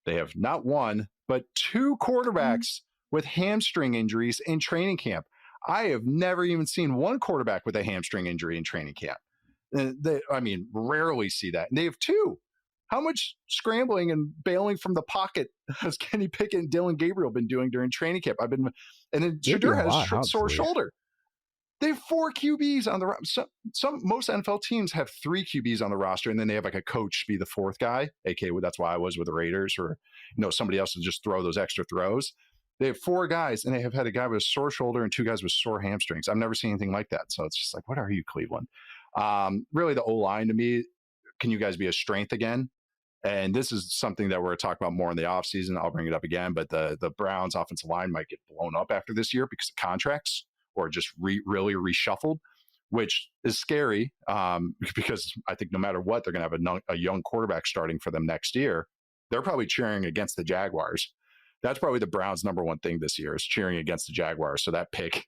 they have not 1, but 2 quarterbacks with hamstring injuries in training camp. I have never even seen 1 quarterback with a hamstring injury in training camp. Rarely see that. And they have 2. How much scrambling and bailing from the pocket has Kenny Pickett and Dylan Gabriel been doing during training camp? And then Shedeur has a sore shoulder. They have 4 QBs on the roster. Most NFL teams have 3 QBs on the roster, and then they have like a coach be the 4th guy. AK, that's why I was with the Raiders, or somebody else to just throw those extra throws. They have 4 guys, and they have had a guy with a sore shoulder and 2 guys with sore hamstrings. I've never seen anything like that. So it's just like, what are you, Cleveland? Really, the O-line to me, can you guys be a strength again? And this is something that we're going to talk about more in the offseason. I'll bring it up again, but the Browns offensive line might get blown up after this year because of contracts or just really reshuffled, which is scary because I think no matter what, they're going to have a young quarterback starting for them next year. They're probably cheering against the Jaguars. That's probably the Browns' number one thing this year is cheering against the Jaguars. So that pick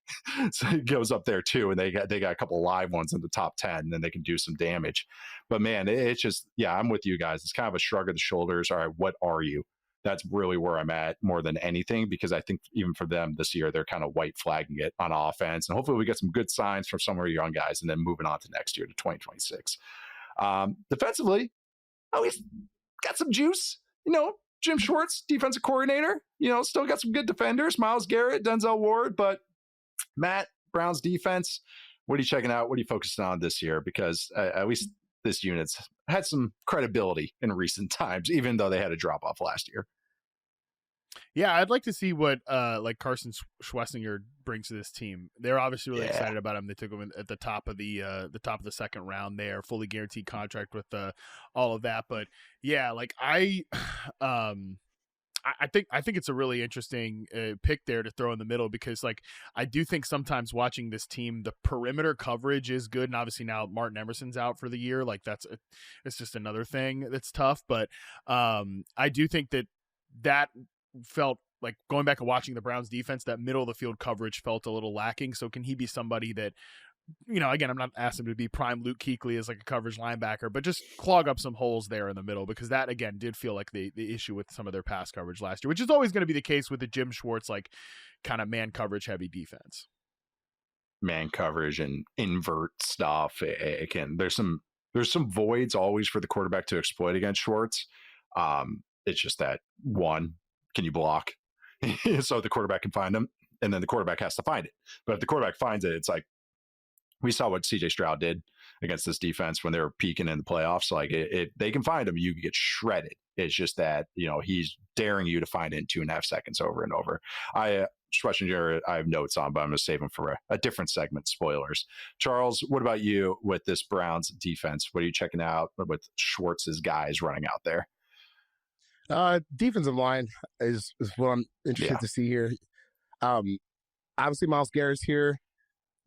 so it goes up there too, and they got a couple live ones in the top 10, and then they can do some damage. But man, it's just I'm with you guys. It's kind of a shrug of the shoulders. All right, what are you? That's really where I'm at more than anything, because I think even for them this year, they're kind of white flagging it on offense, and hopefully we get some good signs from some of our young guys, and then moving on to next year to 2026. Defensively, always got some juice, Jim Schwartz, defensive coordinator, still got some good defenders, Myles Garrett, Denzel Ward. But Matt, Brown's defense, what are you checking out? What are you focusing on this year? Because at least this unit's had some credibility in recent times, even though they had a drop off last year. Yeah, I'd like to see what Carson Schwessinger brings to this team. They're obviously really excited about him. They took him at the top of the second round there, fully guaranteed contract with all of that. But yeah, I think it's a really interesting pick there to throw in the middle, because I do think sometimes watching this team, the perimeter coverage is good, and obviously now Martin Emerson's out for the year. It's just another thing that's tough. But I do think that felt like, going back and watching the Browns defense, that middle of the field coverage felt a little lacking. So can he be somebody that, again, I'm not asking him to be prime Luke Kuechly as a coverage linebacker, but just clog up some holes there in the middle, because that, again, did feel like the issue with some of their pass coverage last year, which is always going to be the case with the Jim Schwartz, kind of man coverage heavy defense. Man coverage and invert stuff. Again, there's some voids always for the quarterback to exploit against Schwartz. It's just that, one, can you block? So the quarterback can find them, and then the quarterback has to find it. But if the quarterback finds it, it's like we saw what CJ Stroud did against this defense when they were peaking in the playoffs. If they can find him, you can get shredded. It's just that, he's daring you to find it in 2.5 seconds over and over. Schwessinger, I have notes on, but I'm going to save them for a different segment. Spoilers. Charles, what about you with this Browns defense? What are you checking out with Schwartz's guys running out there? Defensive line is what I'm interested to see here. Obviously, Myles Garrett's here.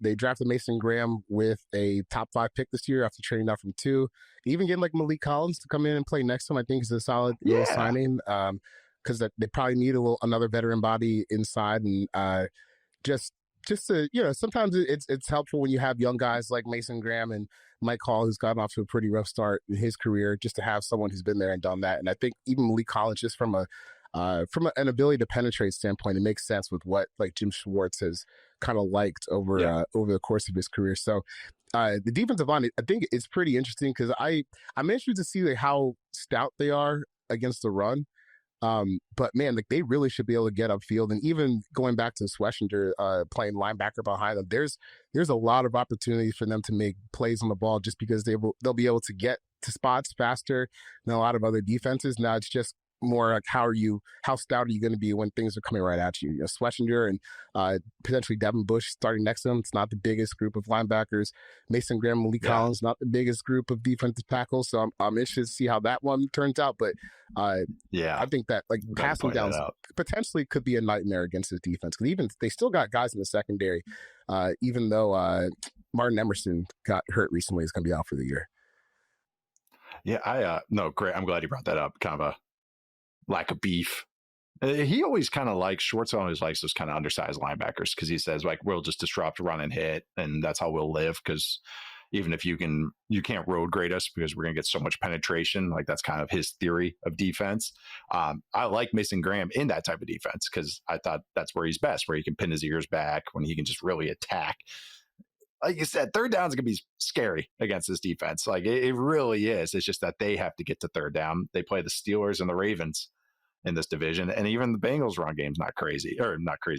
They drafted Mason Graham with a top 5 pick this year after trading out from 2. Even getting Malik Collins to come in and play next to him, I think, is a solid little signing, because they probably need another veteran body inside, and just to, sometimes it's helpful when you have young guys like Mason Graham and Mike Hall, who's gotten off to a pretty rough start in his career, just to have someone who's been there and done that. And I think even Malik Collins, just from an ability to penetrate standpoint, it makes sense with what Jim Schwartz has kind of liked over the course of his career. So the defensive line, I think, is pretty interesting, because I'm interested to see how stout they are against the run. But man, they really should be able to get upfield, and even going back to Schwessinger playing linebacker behind them, there's a lot of opportunities for them to make plays on the ball, just because they'll be able to get to spots faster than a lot of other defenses. Now it's just more how stout are you going to be when things are coming right at you? Schwessinger and potentially Devin Bush starting next to him. It's not the biggest group of linebackers. Mason Graham, Malik Collins, not the biggest group of defensive tackles. So I'm interested to see how that one turns out. But I think that passing downs potentially could be a nightmare against this defense, because even they still got guys in the secondary, even though Martin Emerson got hurt recently, is going to be out for the year. Yeah, no, great. I'm glad you brought that up. Kind of a lack of beef. He always kind of Schwartz always likes those kind of undersized linebackers, because he says we'll just disrupt, run, and hit, and that's how we'll live. Because even if you can't road grade us, because we're gonna get so much penetration. That's kind of his theory of defense. I like Mason Graham in that type of defense, because I thought that's where he's best, where he can pin his ears back, when he can just really attack. Like you said, third down is going to be scary against this defense. It really is. It's just that they have to get to third down. They play the Steelers and the Ravens in this division, and even the Bengals run game's not crazy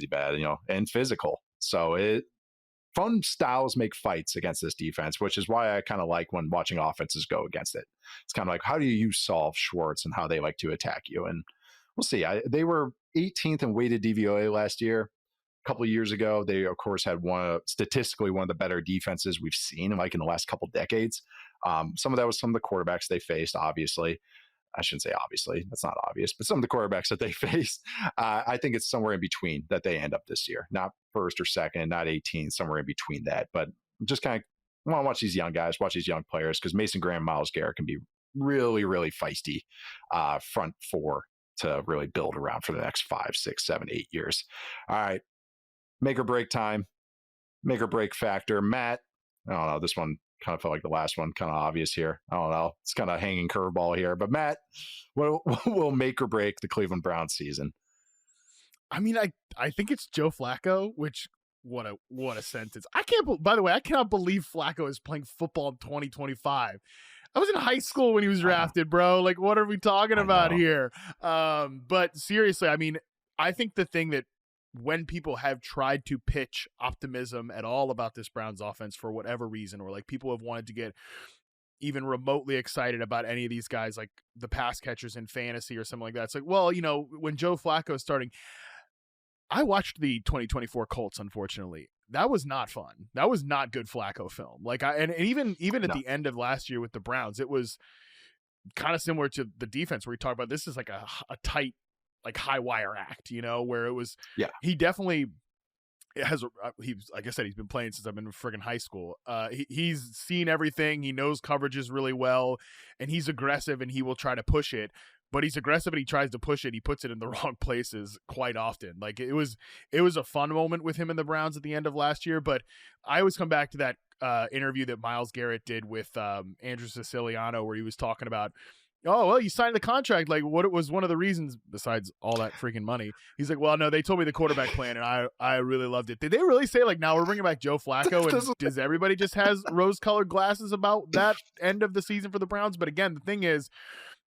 bad, and physical. So fun styles make fights against this defense, which is why I kind of like when watching offenses go against it. It's kind of like, how do you solve Schwartz and how they like to attack you? And we'll see. They were 18th in weighted DVOA last year. A couple of years ago, they of course had statistically one of the better defenses we've seen like in the last couple decades. Some of that was some of the quarterbacks they faced, obviously. I shouldn't say obviously, that's not obvious, but some of the quarterbacks that they faced, I think it's somewhere in between that they end up this year. Not first or second, not 18, somewhere in between that. But just kind of want to watch these young guys, watch these young players, because Mason Graham, Myles Garrett can be really, really feisty front four to really build around for the next 5, 6, 7, 8 years. All right, make or break time, make or break factor. Matt, I don't know, this one kind of felt like the last one, kind of obvious here. I don't know. It's kind of hanging curveball here. But Matt, what will make or break the Cleveland Browns season? I mean, I think it's Joe Flacco, which what a sentence. By the way, I cannot believe Flacco is playing football in 2025. I was in high school when he was drafted, bro. Like, what are we talking about here? But seriously, I mean, I think the thing that when people have tried to pitch optimism at all about this Browns offense for whatever reason, or like people have wanted to get even remotely excited about any of these guys, like the pass catchers in fantasy or something like that, it's like, well, you know, when Joe Flacco is starting, I watched the 2024 Colts, unfortunately. That was not fun. That was not good Flacco film. Like and even at the end of last year with the Browns, it was kind of similar to the defense where we talk about this is like a tight, like high wire act, you know, where it was, he definitely has, like I said, he's been playing since I've been in friggin' high school. He's seen everything. He knows coverages really well, and he's aggressive and he will try to push it, but he's aggressive and he tries to push it. He puts it in the wrong places quite often. Like it was a fun moment with him in the Browns at the end of last year, but I always come back to that interview that Myles Garrett did with Andrew Siciliano, where he was talking about, oh, well, you signed the contract. Like, what it was one of the reasons besides all that freaking money. He's like, well, no, they told me the quarterback plan, and I really loved it. Did they really say, like, now we're bringing back Joe Flacco, and does everybody just has rose-colored glasses about that end of the season for the Browns? But again, the thing is,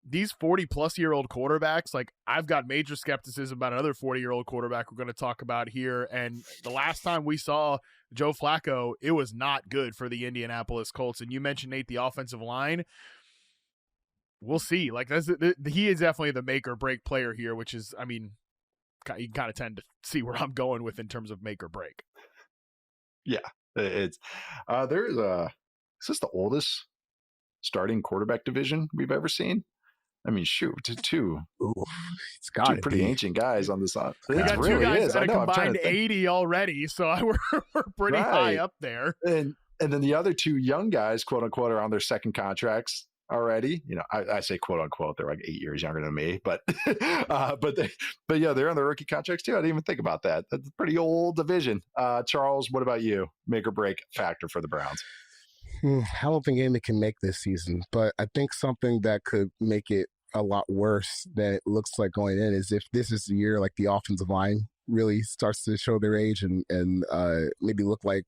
these 40-plus-year-old quarterbacks, like, I've got major skepticism about another 40-year-old quarterback we're going to talk about here. And the last time we saw Joe Flacco, it was not good for the Indianapolis Colts. And you mentioned, Nate, the offensive line. We'll see. Like he is definitely the make or break player here, which is, I mean, you kind of tend to see where I'm going with in terms of make or break. Yeah, it's is this the oldest starting quarterback division we've ever seen? I mean, shoot, two pretty ancient guys on the side. We got really two guys is. that are combined 80 already, so we're pretty high up there. And then the other two young guys, quote unquote, are on their second contracts already. You know, I say quote unquote, they're like 8 years younger than me, but yeah, they're on the rookie contracts too. I didn't even think about that. That's a pretty old division. Charles, what about you? Make or break factor for the Browns? I don't think Amy can make this season, but I think something that could make it a lot worse than it looks like going in is if this is the year like the offensive line really starts to show their age and maybe look like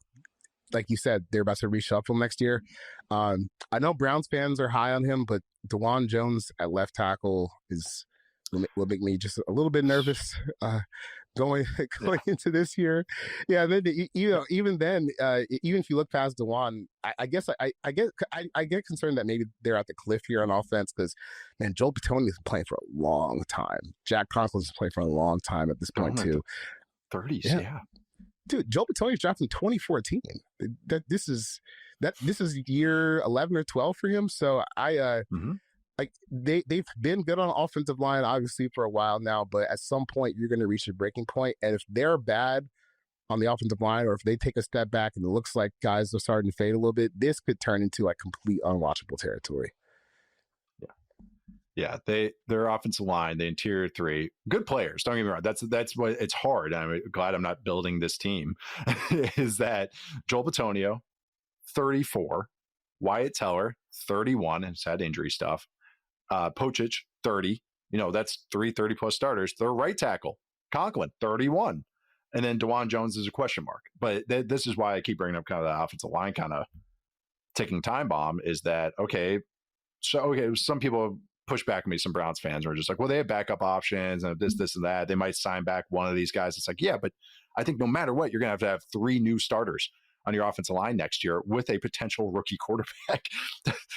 you said, they're about to reshuffle next year. I know Browns fans are high on him, but DeJuan Jones at left tackle will make me just a little bit nervous going into this year. Yeah, and then even then, even if you look past DeJuan, I guess I get concerned that maybe they're at the cliff here on offense because, man, Joel Bitonio has been playing for a long time. Jack Conklin's been playing for a long time at this point too. 30s, yeah. Dude, Joel Bitonio drafted in 2014. This is year 11 or 12 for him. So like they've been good on offensive line, obviously, for a while now. But at some point, you're going to reach a breaking point. And if they're bad on the offensive line, or if they take a step back and it looks like guys are starting to fade a little bit, this could turn into like complete unwatchable territory. Yeah, their offensive line, the interior three, good players. Don't get me wrong. That's what it's hard. I'm glad I'm not building this team. Is that Joel Bitonio, 34, Wyatt Teller, 31, and it's had injury stuff. Pocic, 30. You know, that's 30-plus starters. Their right tackle, Conklin, 31. And then DeJuan Jones is a question mark. But this is why I keep bringing up kind of the offensive line kind of ticking time bomb is that, some people push back at me, some Browns fans are just like, well, they have backup options and this and that. They might sign back one of these guys. It's like, yeah, but I think no matter what, you're going to have 3 new starters on your offensive line next year with a potential rookie quarterback.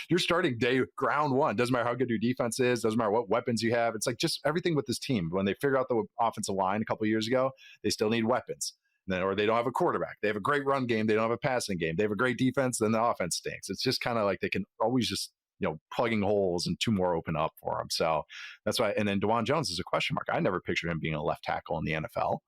You're starting ground one. Doesn't matter how good your defense is. Doesn't matter what weapons you have. It's like just everything with this team. When they figured out the offensive line a couple of years ago, they still need weapons. Or they don't have a quarterback. They have a great run game. They don't have a passing game. They have a great defense. Then the offense stinks. It's just kind of like they can always just, plugging holes and two more open up for them. So that's why. And then DeJuan Jones is a question mark. I never pictured him being a left tackle in the NFL.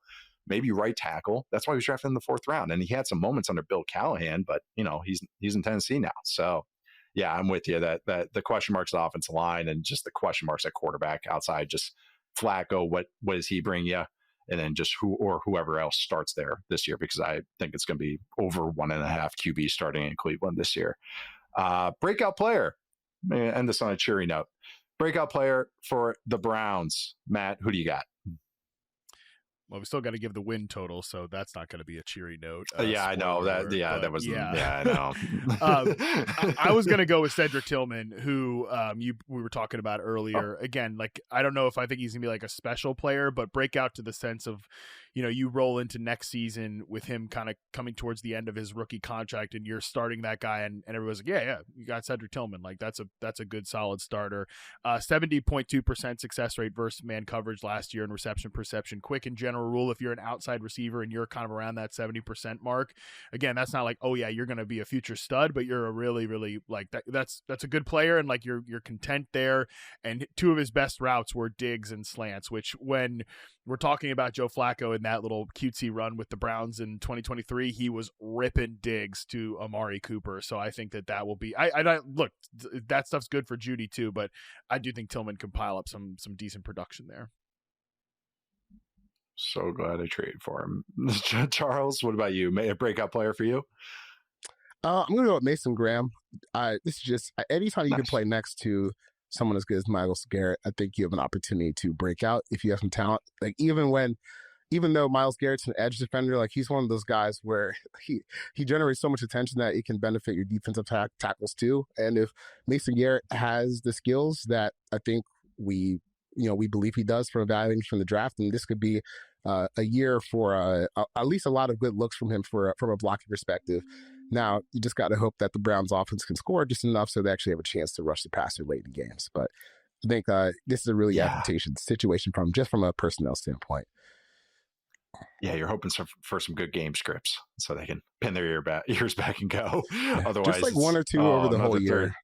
Maybe right tackle. That's why he was drafted in the 4th round. And he had some moments under Bill Callahan, but he's in Tennessee now. So yeah, I'm with you that the question marks at offensive line and just the question marks at quarterback outside just Flacco. What does he bring you? And then just whoever else starts there this year, because I think it's going to be over 1.5 QB starting in Cleveland this year. Breakout player. End this on a cheery note. Breakout player for the Browns. Matt, who do you got? Well, we still got to give the win total, so that's not going to be a cheery note. I know that. Yeah, that was. Yeah, I know. I was going to go with Cedric Tillman, who we were talking about earlier. Oh. Again, like I don't know if I think he's going to be like a special player, but breakout to the sense of, you roll into next season with him kind of coming towards the end of his rookie contract, and you're starting that guy, and everyone's like, yeah, you got Cedric Tillman. Like that's a good solid starter. 70.2% success rate versus man coverage last year in reception perception. Quick and general rule, if you're an outside receiver and you're kind of around that 70% mark, again, that's not like, oh yeah, you're going to be a future stud, but you're a really, really like that's a good player, and like you're content there. And two of his best routes were digs and slants, which when we're talking about Joe Flacco in that little cutesy run with the Browns in 2023, he was ripping digs to Amari Cooper. So I think that will be, I look, that stuff's good for Judy too, but I do think Tillman can pile up some decent production there. So glad I traded for him. Charles, what about you? A breakout player for you? I'm going to go with Mason Graham. This is just, anytime you can play next to someone as good as Myles Garrett, I think you have an opportunity to break out if you have some talent. Like even though Myles Garrett's an edge defender, like he's one of those guys where he generates so much attention that it can benefit your defensive tackles too. And if Mason Garrett has the skills that I think we believe he does from evaluating from the draft, and this could be a year for at least a lot of good looks from him from a blocking perspective. Now, you just got to hope that the Browns offense can score just enough so they actually have a chance to rush the passer late in games. But I think this is a really advantageous situation from a personnel standpoint. Yeah, you're hoping for some good game scripts so they can pin their ears back and go. Yeah. Otherwise, just like one or two over the whole year.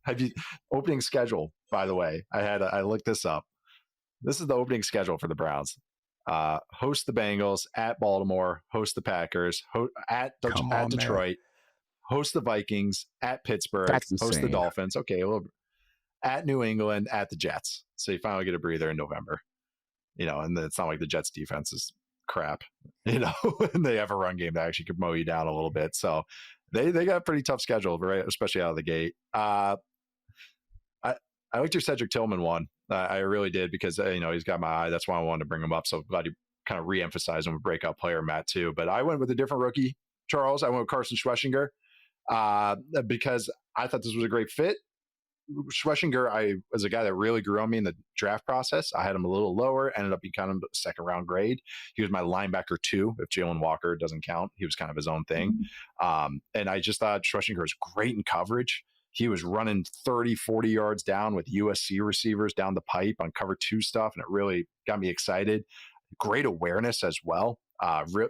Have you opening schedule? By the way, I looked this up. This is the opening schedule for the Browns. Host the Bengals, at Baltimore, host the Packers, at Detroit, host the Vikings, at Pittsburgh, host the Dolphins. Okay, well, at New England, at the Jets. So you finally get a breather in November. And it's not like the Jets defense is crap, and they have a run game that actually could mow you down a little bit. So they got a pretty tough schedule, right? Especially out of the gate. I liked your Cedric Tillman one. I really did because, he's got my eye. That's why I wanted to bring him up. So glad you kind of re-emphasized him, a breakout player, Matt, too. But I went with a different rookie, Charles. I went with Carson Schweschinger because I thought this was a great fit. Schweschinger, was a guy that really grew on me in the draft process. I had him a little lower, ended up being kind of a second-round grade. He was my linebacker, too. If Jalen Walker doesn't count, he was kind of his own thing. And I just thought Schweschinger was great in coverage. He was running 30, 40 yards down with USC receivers down the pipe on cover 2 stuff, and it really got me excited. Great awareness as well.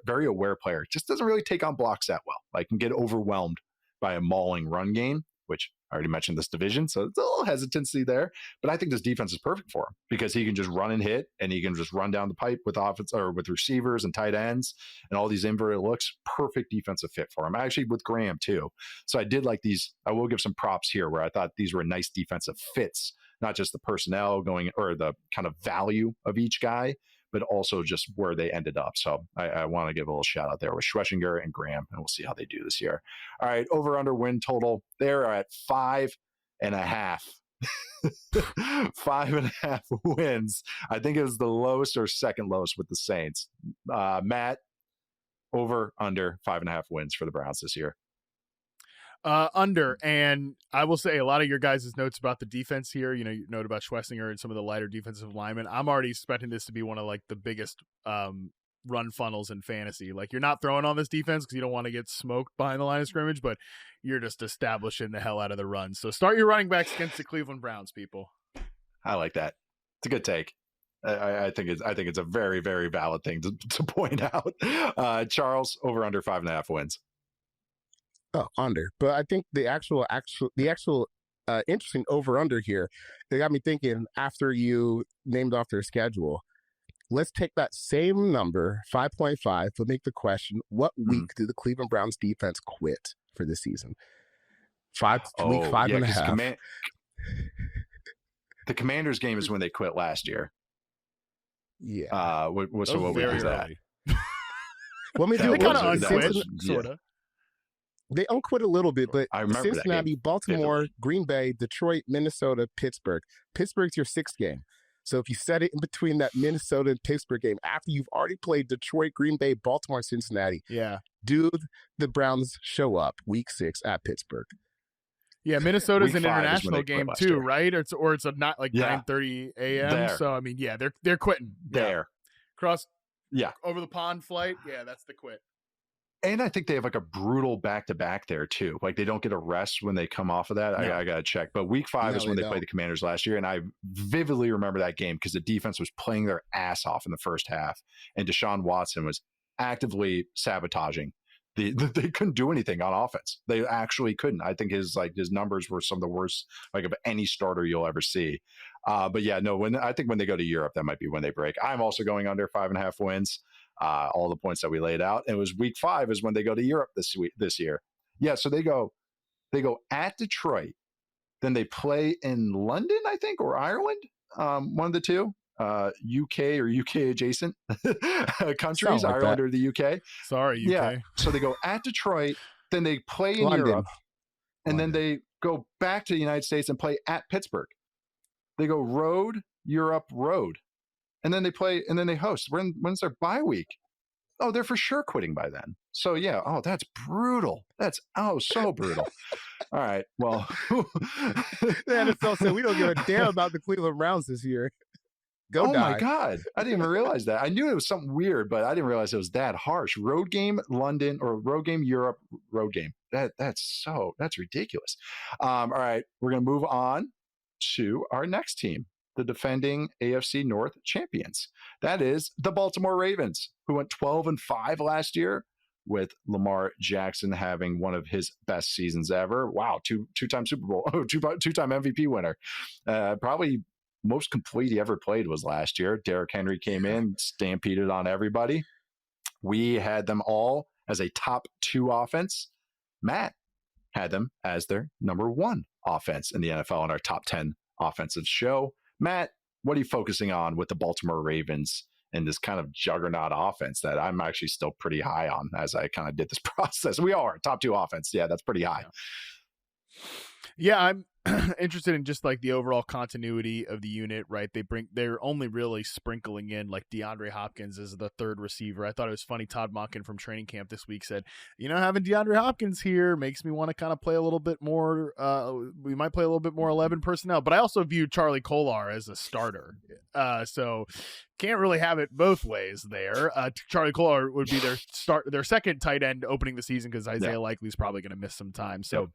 Very aware player. Just doesn't really take on blocks that well. Like, can get overwhelmed by a mauling run game, which I already mentioned this division, so it's a little hesitancy there. But I think this defense is perfect for him because he can just run and hit, and he can just run down the pipe with offense or with receivers and tight ends and all these inverted looks. Perfect defensive fit for him. Actually, with Graham too. So I did like these. I will give some props here where I thought these were nice defensive fits, not just the personnel going or the kind of value of each guy, but also just where they ended up. So I want to give a little shout out there with Schweschinger and Graham, and we'll see how they do this year. All right, over under win total. They're at 5.5. 5.5 wins. I think it was the lowest or second lowest with the Saints. Matt, over under 5.5 wins for the Browns this year. Under, and I will say a lot of your guys' notes about the defense here, you note about Schweschinger and some of the lighter defensive linemen. I'm already expecting this to be one of like the biggest run funnels in fantasy. Like, you're not throwing on this defense because you don't want to get smoked behind the line of scrimmage, but you're just establishing the hell out of the run. So start your running backs against the Cleveland Browns, people. I like that. It's a good take. I think it's a very, very valid thing to point out. Charles, over under 5.5 wins. Oh, under. But I think the actual interesting over under here, it got me thinking after you named off their schedule. Let's take that same number, 5.5, but make the question, what week did the Cleveland Browns defense quit for this season? Week 5.5. The Commanders game is when they quit last year. Yeah. So what week was that? Well, they kind of unquit, sort of. They unquit a little bit, but Cincinnati, Baltimore, Green Bay, Detroit, Minnesota, Pittsburgh. Pittsburgh's your 6th game. So if you set it in between that Minnesota and Pittsburgh game, after you've already played Detroit, Green Bay, Baltimore, Cincinnati, do the Browns show up week 6 at Pittsburgh? Yeah, Minnesota's an international game too, right? Or it's a not like 9:30 a.m. There. So I mean, they're quitting there. Cross over the pond flight. Yeah, that's the quit. And I think they have like a brutal back-to-back there too. Like they don't get a rest when they come off of that. No. I got to check. But week 5 is when they played the Commanders last year. And I vividly remember that game because the defense was playing their ass off in the first half. And Deshaun Watson was actively sabotaging. They couldn't do anything on offense. They actually couldn't. I think his numbers were some of the worst of any starter you'll ever see. But yeah, no, I think when they go to Europe, that might be when they break. I'm also going under 5.5 wins. All the points that we laid out. It was week 5 is when they go to Europe this year. Yeah, so they go at Detroit, then they play in London, I think, or Ireland, one of the two, UK or UK adjacent countries, like Ireland or the UK. Sorry, UK. Yeah, so they go at Detroit, then they play in Europe, and then they go back to the United States and play at Pittsburgh. They go road, Europe, road. And then they play, and then they host. When's their bye week? Oh, they're for sure quitting by then. So yeah, that's brutal. That's so brutal. All right, well, the NFL said we don't give a damn about the Cleveland Browns this year. Go die. My God, I didn't even realize that. I knew it was something weird, but I didn't realize it was that harsh. Road game London or road game Europe. Road game. That's ridiculous. All right, we're gonna move on to our next team. The defending AFC North champions. That is the Baltimore Ravens, who went 12-5 last year, with Lamar Jackson having one of his best seasons ever. Wow, two-time Super Bowl, two-time MVP winner. Probably most complete he ever played was last year. Derrick Henry came in, stampeded on everybody. We had them all as a top 2 offense. Matt had them as their number 1 offense in the NFL on our top 10 offensive show. Matt, what are you focusing on with the Baltimore Ravens and this kind of juggernaut offense that I'm actually still pretty high on as I kind of did this process? We are top 2 offense. Yeah, that's pretty high. Yeah, I'm interested in just like the overall continuity of the unit, right? They're only really sprinkling in like DeAndre Hopkins as the 3rd receiver. I thought it was funny. Todd Monken from training camp this week said, having DeAndre Hopkins here makes me want to kind of play a little bit more. We might play a little bit more 11 personnel, but I also view Charlie Kolar as a starter. So can't really have it both ways there. Charlie Kolar would be their second tight end opening the season because Isaiah Likely's probably going to miss some time. So.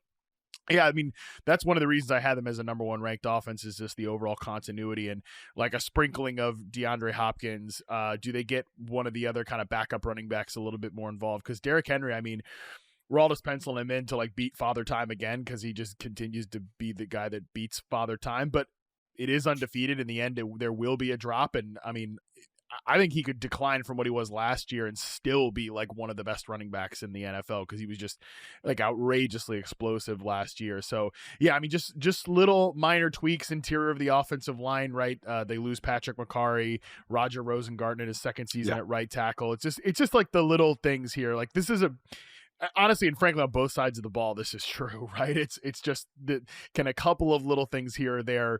Yeah, I mean, that's one of the reasons I had them as a number 1 ranked offense is just the overall continuity and like a sprinkling of DeAndre Hopkins. Do they get one of the other kind of backup running backs a little bit more involved? Because Derrick Henry, I mean, we're all just penciling him in to like beat Father Time again because he just continues to be the guy that beats Father Time. But it is undefeated in the end. There will be a drop. And I mean, I think he could decline from what he was last year and still be like one of the best running backs in the NFL because he was just like outrageously explosive last year. So yeah, I mean, just little minor tweaks interior of the offensive line, right? They lose Patrick McCarry, Roger Rosengarten in his 2nd season at right tackle. It's just like the little things here. Like this is honestly, and frankly, on both sides of the ball, this is true, right? It's just that can a couple of little things here or there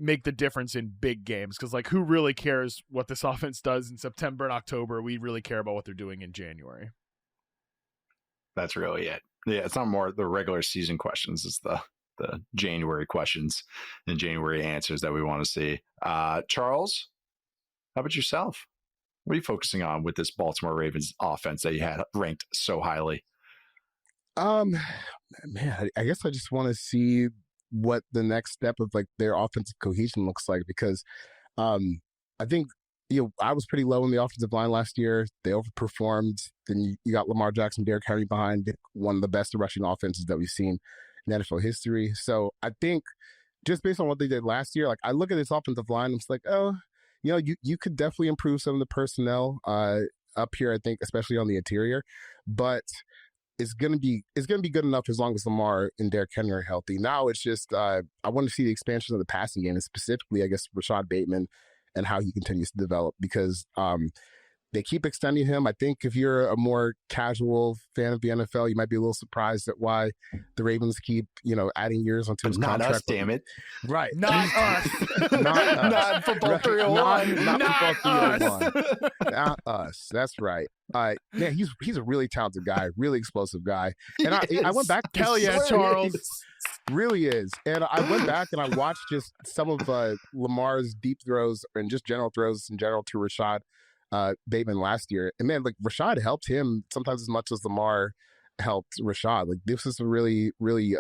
make the difference in big games because like who really cares what this offense does in September and October? We really care about what they're doing in January. That's really it. Yeah, it's not more the regular season questions. It's the January questions and January answers that we want to see. Charles, how about yourself? What are you focusing on with this Baltimore Ravens offense that you had ranked so highly? Man, I guess I just want to see what the next step of like their offensive cohesion looks like, because I think I was pretty low in the offensive line last year. They overperformed. Then you got Lamar Jackson, Derrick Henry behind one of the best rushing offenses that we've seen in NFL history. So I think just based on what they did last year, like I look at this offensive line, I'm just like, oh, you could definitely improve some of the personnel up here. I think especially on the interior, but it's gonna be good enough as long as Lamar and Derrick Henry are healthy. Now it's just I want to see the expansion of the passing game, and specifically, I guess, Rashad Bateman and how he continues to develop, because they keep extending him. I think if you're a more casual fan of the NFL, you might be a little surprised at why the Ravens keep, adding years onto his contract. Not us, damn it. Right. Not us. Not football 301. Not football 301. Not us. That's right. Yeah, he's a really talented guy, really explosive guy. And I went back. Hell yeah, Charles. Really is. And I went back and I watched just some of Lamar's deep throws and just general throws in general to Rashad Bateman last year. And man, like Rashad helped him sometimes as much as Lamar helped Rashad. Like this is a really, really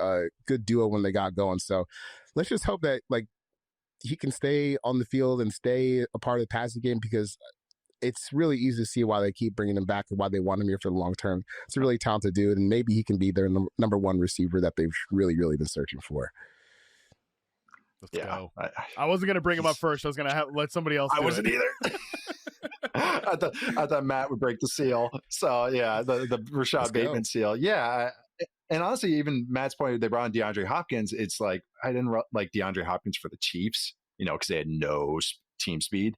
good duo when they got going. So let's just hope that like he can stay on the field and stay a part of the passing game, because it's really easy to see why they keep bringing him back and why they want him here for the long term. It's a really talented dude, and maybe he can be their number one receiver that they've really, really been searching for. Let's go. I wasn't going to bring him up first. I was going to let somebody else do I wasn't either. I thought Matt would break the seal. So, yeah, the Rashad Bateman seal. Yeah. And honestly, even Matt's point, they brought in DeAndre Hopkins. It's like, I didn't like DeAndre Hopkins for the Chiefs, because they had no team speed.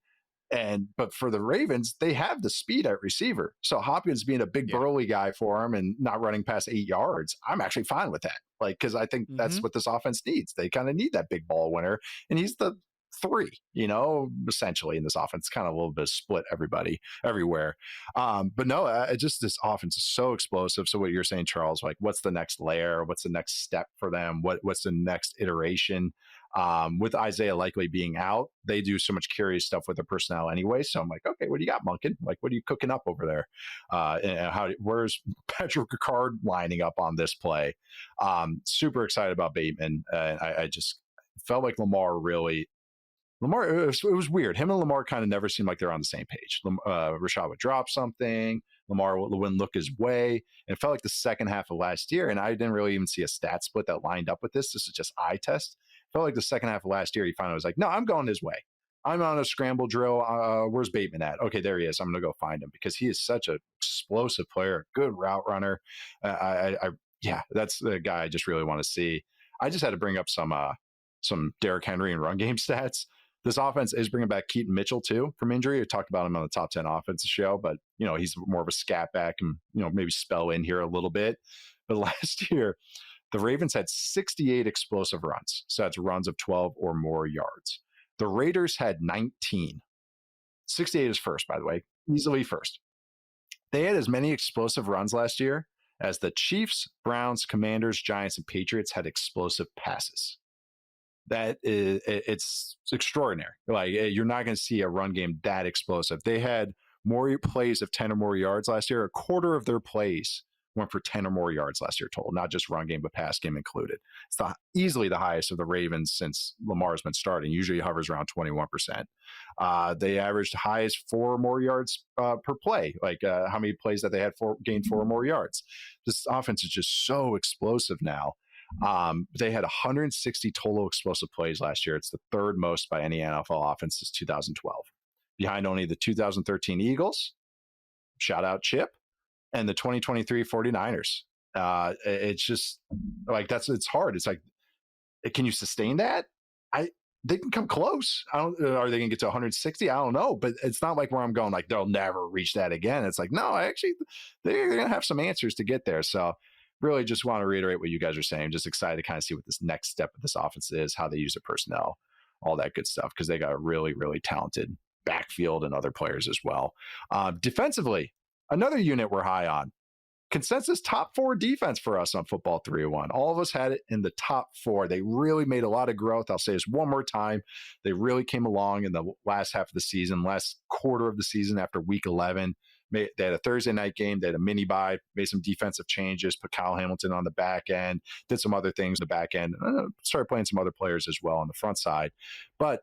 But for the Ravens, they have the speed at receiver. So Hopkins being a big burly guy for him and not running past 8 yards, I'm actually fine with that. Like, because I think that's what this offense needs. They kind of need that big ball winner, and he's the 3, essentially in this offense. Kind of a little bit split everywhere. But no, just this offense is so explosive. So what you're saying, Charles, like what's the next layer? What's the next step for them? What's the next iteration? With Isaiah likely being out, they do so much curious stuff with their personnel anyway. So I'm like, okay, what do you got, Monken? Like, what are you cooking up over there? And where's Patrick Ricard lining up on this play? Super excited about Bateman. I just felt like Lamar, it was weird. Him and Lamar kind of never seemed like they're on the same page. Rashad would drop something. Lamar wouldn't look his way. And it felt like the second half of last year, and I didn't really even see a stat split that lined up with this. This is just eye test. Felt like the second half of last year, he finally was like, no, I'm going his way. I'm on a scramble drill. Where's Bateman at? Okay, there he is. I'm going to go find him, because he is such an explosive player, good route runner. That's the guy I just really want to see. I just had to bring up some Derrick Henry and run game stats. This offense is bringing back Keaton Mitchell too from injury. We talked about him on the Top 10 offensive show, but he's more of a scat back and maybe spell in here a little bit. But last year, the Ravens had 68 explosive runs. So that's runs of 12 or more yards. The Raiders had 19. 68 is first, by the way, easily first. They had as many explosive runs last year as the Chiefs, Browns, Commanders, Giants, and Patriots had explosive passes. It's extraordinary. Like, you're not going to see a run game that explosive. They had more plays of 10 or more yards last year. A quarter of their plays went for 10 or more yards last year total, not just run game, but pass game included. It's easily the highest of the Ravens since Lamar's been starting. Usually hovers around 21%. They averaged highest 4 or more yards per play, like how many plays that they had gained 4 or more yards. This offense is just so explosive now. They had 160 total explosive plays last year. It's the 3rd most by any NFL offense since 2012, behind only the 2013 Eagles, shout out Chip, and the 2023 49ers. It's just like, it's hard. It's like, can you sustain that? They can come close. Are they going to get to 160? I don't know, but it's not like where I'm going, like they'll never reach that again. It's like, no, they're going to have some answers to get there. So really just want to reiterate what you guys are saying. Just excited to kind of see what this next step of this offense is, how they use their personnel, all that good stuff, because they got a really, really talented backfield and other players as well. Defensively, another unit we're high on, consensus top 4 defense for us on Football 301. All of us had it in the top 4. They really made a lot of growth. I'll say this one more time. They really came along in the last half of the season, last quarter of the season after week 11. They had a Thursday night game. They had a mini bye, made some defensive changes, put Kyle Hamilton on the back end, did some other things on the back end, started playing some other players as well on the front side. But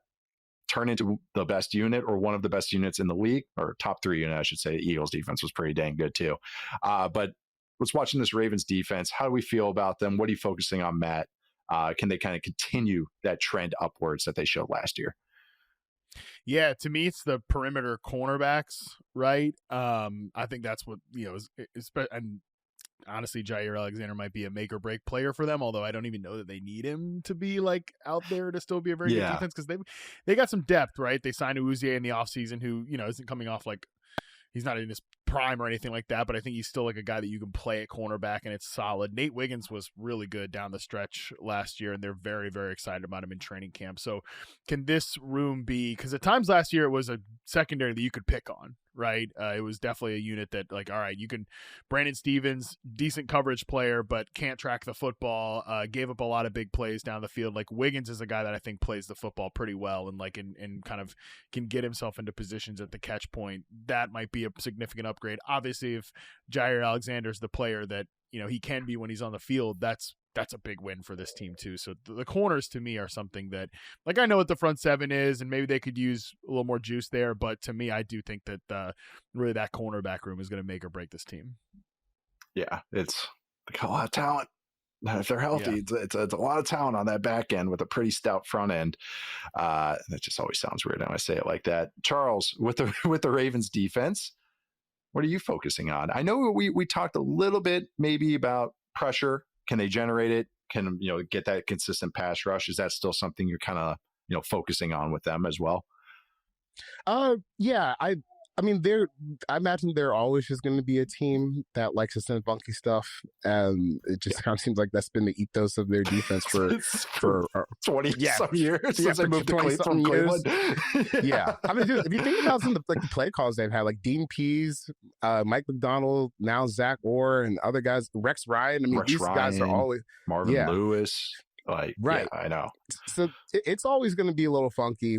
turn into the best unit or one of the best units in the league, or top 3 unit, I should say. The Eagles defense was pretty dang good too. But let's watching this Ravens defense. How do we feel about them? What are you focusing on, Matt? Can they kind of continue that trend upwards that they showed last year? Yeah, to me, it's the perimeter cornerbacks, right? I think that's what, and honestly, Jair Alexander might be a make or break player for them, although I don't even know that they need him to be like out there to still be a very good defense, because they got some depth, right? They signed Uzier in the offseason, who, isn't coming off like, he's not in his prime or anything like that, but I think he's still like a guy that you can play at cornerback and it's solid. Nate Wiggins was really good down the stretch last year, and they're very, very excited about him in training camp. So can this room be, because at times last year it was a secondary that you could pick on, right? It was definitely a unit that, like, all right, you can, Brandon Stevens, decent coverage player, but can't track the football, gave up a lot of big plays down the field. Like, Wiggins is a guy that I think plays the football pretty well and and kind of can get himself into positions at the catch point. That might be a significant upgrade. Obviously, if Jair Alexander's the player that, he can be when he's on the field, that's a big win for this team too. So the corners to me are something that, like, I know what the front seven is, and maybe they could use a little more juice there, but to me, I do think that really that cornerback room is going to make or break this team. Yeah, it's a lot of talent. If they're healthy, it's a lot of talent on that back end with a pretty stout front end. That just always sounds weird when I say it like that. Charles, with the Ravens defense, what are you focusing on? I know we talked a little bit maybe about pressure. Can they generate it? Can get that consistent pass rush? Is that still something you're kind of focusing on with them as well? Yeah, I mean, I imagine they're always just going to be a team that likes to send funky stuff, and it just kind of seems like that's been the ethos of their defense for 20 some years since they moved to Cleveland. Yeah, I mean, dude, if you think about some of the play calls they've had, like Dean Pease, Mike McDonald, now Zach Orr, and other guys, Rex Ryan. I mean, these guys are always Marvin Lewis. Right. Yeah, I know. So it's always going to be a little funky,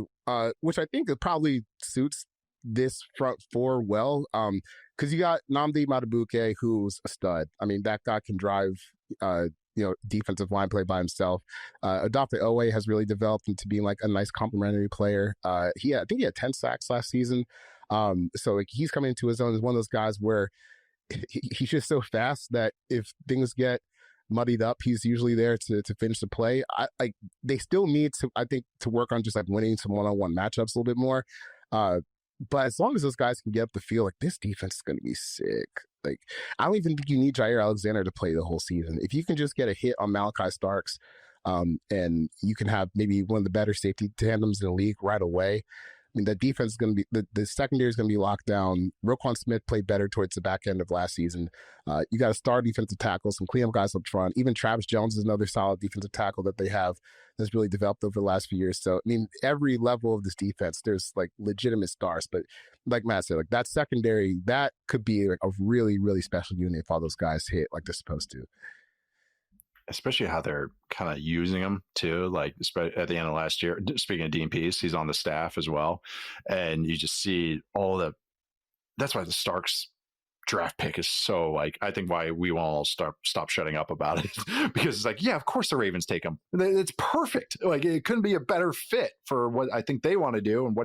which I think it probably suits this front four well, because you got Nnamdi Madubuike, who's a stud. I mean, that guy can drive defensive line play by himself. Adopte Owe has really developed into being like a nice complementary player. I think he had 10 sacks last season. So like, he's coming into his own as one of those guys where he's just so fast that if things get muddied up, he's usually there to finish the play. They still need to, I think, to work on just like winning some one-on-one matchups a little bit more. But as long as those guys can get up the field, like, this defense is going to be sick. Like, I don't even think you need Jair Alexander to play the whole season. If you can just get a hit on Malachi Starks, and you can have maybe one of the better safety tandems in the league right away, I mean, that defense is going to be, the secondary is going to be locked down. Roquan Smith played better towards the back end of last season. You got a star defensive tackle, some cleanup guys up front. Even Travis Jones is another solid defensive tackle that they have that's really developed over the last few years. So, I mean, every level of this defense, there's like legitimate stars. But like Matt said, like, that secondary, that could be like a really, really special unit if all those guys hit like they're supposed to. Especially how they're kind of using him too. Like, at the end of last year, speaking of Dean Pease, he's on the staff as well. And you just see that's why the Starks draft pick is so, like, I think why we won't all stop shutting up about it, because it's like, yeah, of course the Ravens take him. It's perfect. Like, it couldn't be a better fit for what I think they want to do and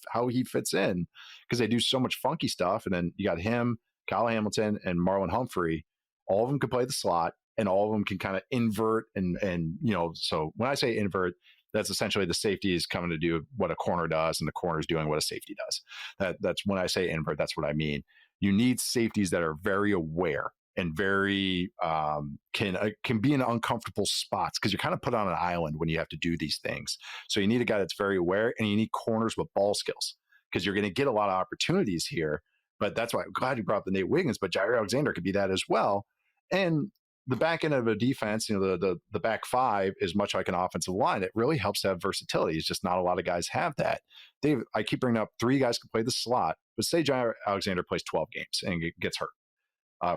how he fits in, because they do so much funky stuff. And then you got him, Kyle Hamilton, and Marlon Humphrey. All of them can play the slot, and all of them can kind of invert. And so when I say invert, that's essentially the safety is coming to do what a corner does, and the corner is doing what a safety does. That's when I say invert, that's what I mean. You need safeties that are very aware and very can be in uncomfortable spots, because you're kind of put on an island when you have to do these things. So you need a guy that's very aware, and you need corners with ball skills, because you're going to get a lot of opportunities here. But that's why I'm glad you brought up the Nate Wiggins, but Jair Alexander could be that as well. And the back end of a defense, the back five is much like an offensive line. It really helps to have versatility. It's just not a lot of guys have that. I keep bringing up 3 guys can play the slot, but say Jair Alexander plays 12 games and gets hurt.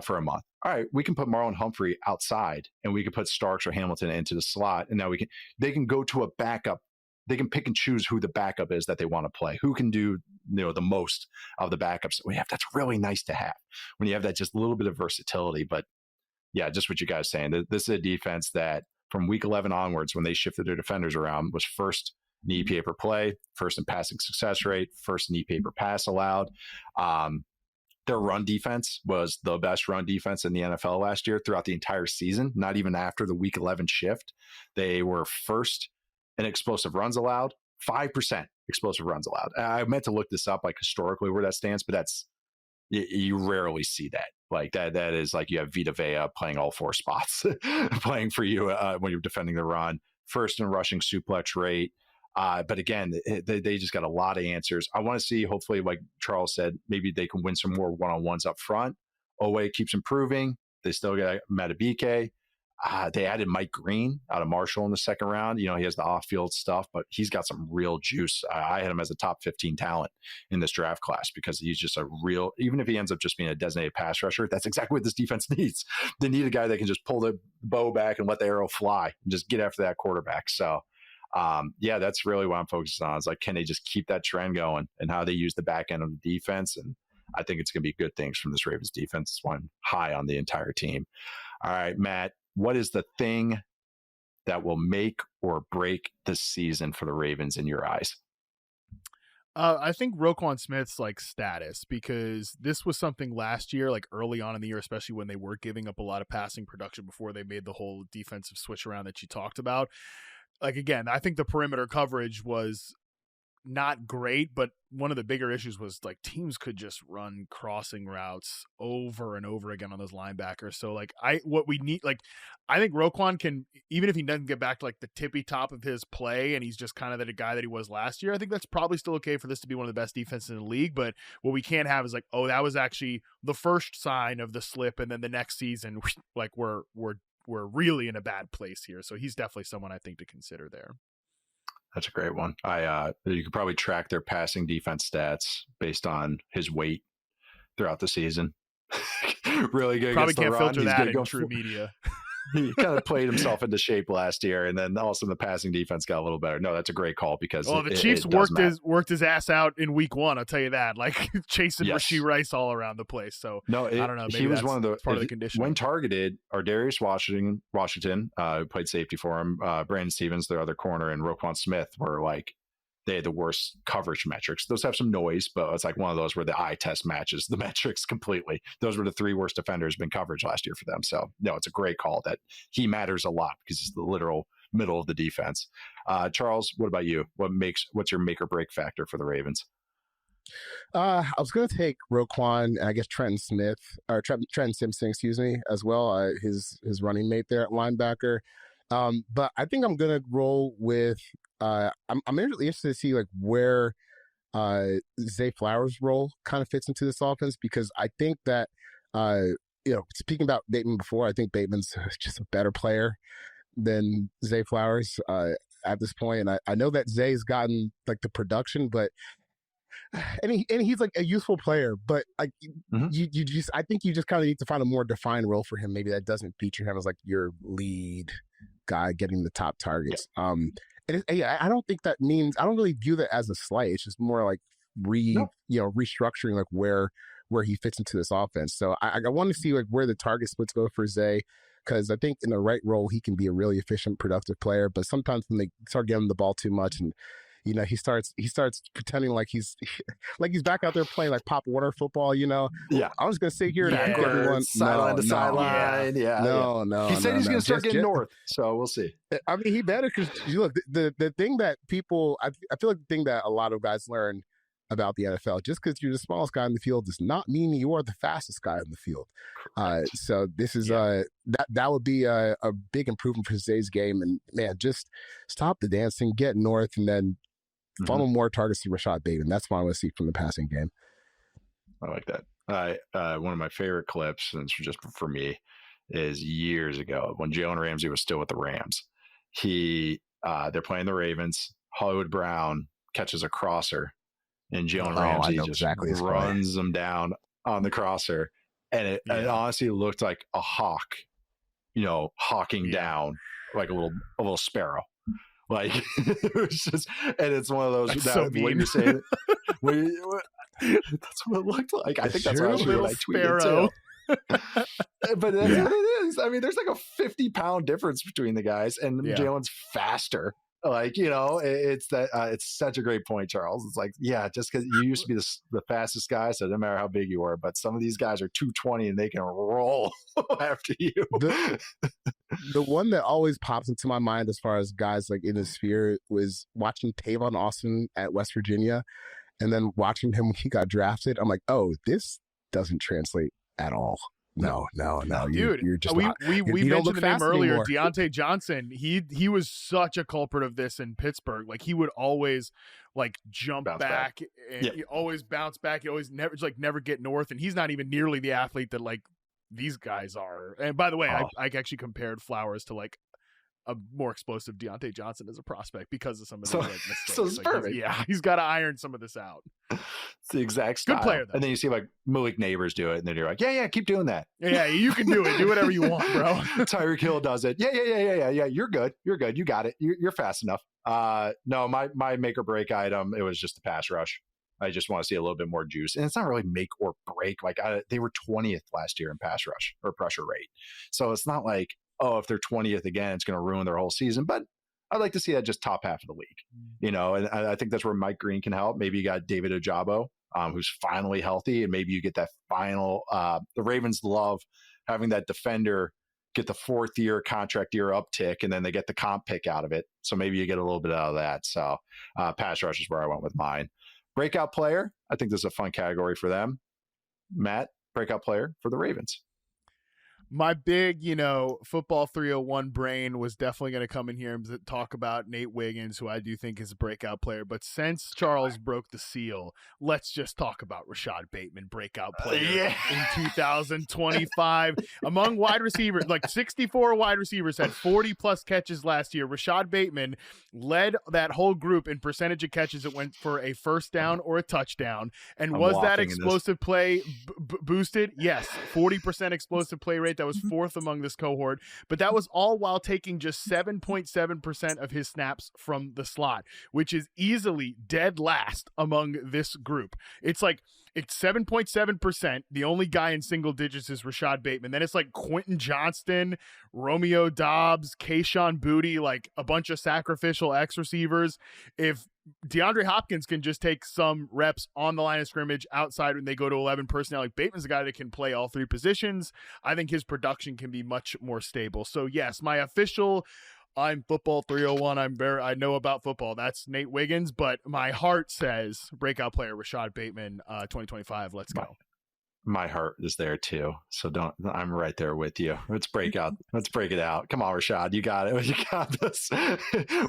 for a month. All right, we can put Marlon Humphrey outside, and we can put Starks or Hamilton into the slot, and now they can go to a backup. They can pick and choose who the backup is that they want to play, who can do the most of the backups that we have. That's really nice to have when you have that just a little bit of versatility. But yeah, just what you guys saying. This is a defense that from week 11 onwards, when they shifted their defenders around, was first in EPA per play, first in passing success rate, first in EPA per pass allowed. Their run defense was the best run defense in the NFL last year throughout the entire season, not even after the week 11 shift. They were first in explosive runs allowed, 5% explosive runs allowed. I meant to look this up, like historically where that stands, but you rarely see that. Like that is like you have Vita Vea playing all four spots, playing for you when you're defending the run. First in rushing suplex rate. But again, they just got a lot of answers. I want to see, hopefully, like Charles said, maybe they can win some more one-on-ones up front. Owe keeps improving. They still got Matabike. They added Mike Green out of Marshall in the second round. He has the off-field stuff, but he's got some real juice. I had him as a top 15 talent in this draft class because he's just a real, even if he ends up just being a designated pass rusher, that's exactly what this defense needs. They need a guy that can just pull the bow back and let the arrow fly and just get after that quarterback. So, that's really what I'm focused on. Is like, can they just keep that trend going and how they use the back end of the defense? And I think it's going to be good things from this Ravens defense. It's one high on the entire team. All right, Matt, what is the thing that will make or break this season for the Ravens in your eyes? I think Roquan Smith's status, because this was something last year, early on in the year, especially when they were giving up a lot of passing production before they made the whole defensive switch around that you talked about. Again, I think the perimeter coverage was not great, but one of the bigger issues was teams could just run crossing routes over and over again on those linebackers. So I think Roquan can, even if he doesn't get back to the tippy top of his play and he's just kind of the guy that he was last year, I think that's probably still okay for this to be one of the best defenses in the league. But what we can't have is that was actually the first sign of the slip, and then the next season we're really in a bad place here. So he's definitely someone I think to consider there. That's a great one. You could probably track their passing defense stats based on his weight throughout the season. Really good. Probably can't filter that in true media. He kind of played himself into shape last year, and then all of a sudden the passing defense got a little better. No, that's a great call because the Chiefs worked his ass out in week one. I'll tell you that, chasing Rashee Rice all around the place. So I don't know. Maybe he was one of the part of the condition. When targeted, Darius Washington, who played safety for him, Brandon Stevens, their other corner, and Roquan Smith were they had the worst coverage metrics. Those have some noise, but it's one of those where the eye test matches the metrics completely. Those were the three worst defenders in coverage last year for them. So, no, it's a great call that he matters a lot because he's the literal middle of the defense. Charles, what about you? What's your make or break factor for the Ravens? I was going to take Roquan, I guess Trenton Simpson, as well. His running mate there at linebacker. But I think I'm going to roll with, I'm really interested to see where Zay Flowers' role kind of fits into this offense, because I think that, speaking about Bateman before, I think Bateman's just a better player than Zay Flowers at this point. And I know that Zay's gotten the production, but he's a useful player, but you just, I think you just kind of need to find a more defined role for him. Maybe that doesn't feature him as your lead guy getting the top targets. I don't think that means, I don't really view that as a slight. It's just more restructuring where he fits into this offense. So I want to see where the target splits go for Zay, because I think in the right role he can be a really efficient, productive player. But sometimes when they start giving him the ball too much, and he starts pretending he's back out there playing Pop Warner football. Yeah, I was gonna sit here and everyone sideline to sideline. No. He said he's gonna start getting north, so we'll see. I mean, he better, because look, the thing that people, I feel the thing that a lot of guys learn about the NFL, just because you're the smallest guy in the field does not mean you are the fastest guy in the field. So this is that would be a big improvement for Zay's game. And man, just stop the dancing, get north, and then funnel more targets to Rashad Bateman. That's what I want to see from the passing game. I like that. One of my favorite clips, and it's just for me, is years ago when Jalen Ramsey was still with the Rams. They're playing the Ravens. Hollywood Brown catches a crosser, and Jalen Ramsey just runs them down on the crosser. and it honestly looked like a hawk, hawking down like a little sparrow. Like it was just, and it's one of those that so what mean. you're saying. That's what it looked like. I think that's actually what I tweeted too. But that's what it is. I mean, there's like a 50-pound difference between the guys, and Jalen's faster. Like, it's that it's such a great point, Charles. It's like, just because you used to be the fastest guy, so it doesn't matter how big you are, but some of these guys are 220 and they can roll after you. The one that always pops into my mind as far as guys like in his sphere was watching Tavon Austin at West Virginia, and then watching him when he got drafted. I'm like, oh, this doesn't translate at all. No, dude. You're just we mentioned the name earlier, anymore. Deontay Johnson. He was such a culprit of this in Pittsburgh. Like, he would always like jump back. And he always bounce back. He always never get north. And he's not even nearly the athlete that like these guys are. And by the way, I actually compared Flowers to like a more explosive Deontay Johnson as a prospect because of some of those mistakes. So it's like, perfect. He's got to iron some of this out. It's the exact style. Good player, though. And then you see like Malik Neighbors do it, and then you're like, yeah, keep doing that. Yeah, you can do it. Do whatever you want, bro. Tyreek Hill does it. Yeah. You're good. You got it. You're fast enough. No, my make or break item, it was just the pass rush. I just want to see a little bit more juice. And it's not really make or break. Like they were 20th last year in pass rush or pressure rate. So it's not like, if they're 20th again, it's going to ruin their whole season. But I'd like to see that just top half of the league, and I think that's where Mike Green can help. Maybe you got David Ojabo, who's finally healthy, and maybe you get that final, the Ravens love having that defender get the 4th year contract year uptick, and then they get the comp pick out of it. So maybe you get a little bit out of that. So pass rush is where I went with mine. Breakout player, I think this is a fun category for them. Matt, breakout player for the Ravens. My big, football 301 brain was definitely going to come in here and talk about Nate Wiggins, who I do think is a breakout player. But since Charles broke the seal, let's just talk about Rashad Bateman, breakout player in 2025. Among wide receivers, like 64 wide receivers had 40-plus catches last year. Rashad Bateman led that whole group in percentage of catches that went for a first down or a touchdown. And was that explosive play boosted? Yes, 40% explosive play rate. That was 4th among this cohort, but that was all while taking just 7.7% of his snaps from the slot, which is easily dead last among this group. It's 7.7%. The only guy in single digits is Rashad Bateman. Then it's like Quentin Johnston, Romeo Doubs, Kayshon Boutte, like a bunch of sacrificial X receivers. If DeAndre Hopkins can just take some reps on the line of scrimmage outside when they go to 11 personnel, like Bateman's a guy that can play all 3 positions. I think his production can be much more stable. So yes, my official, I'm football 301. I know about football. That's Nate Wiggins, but my heart says breakout player Rashad Bateman, 2025. Let's go. My heart is there too. So I'm right there with you. Let's break out. Let's break it out. Come on, Rashad. You got it. You got this.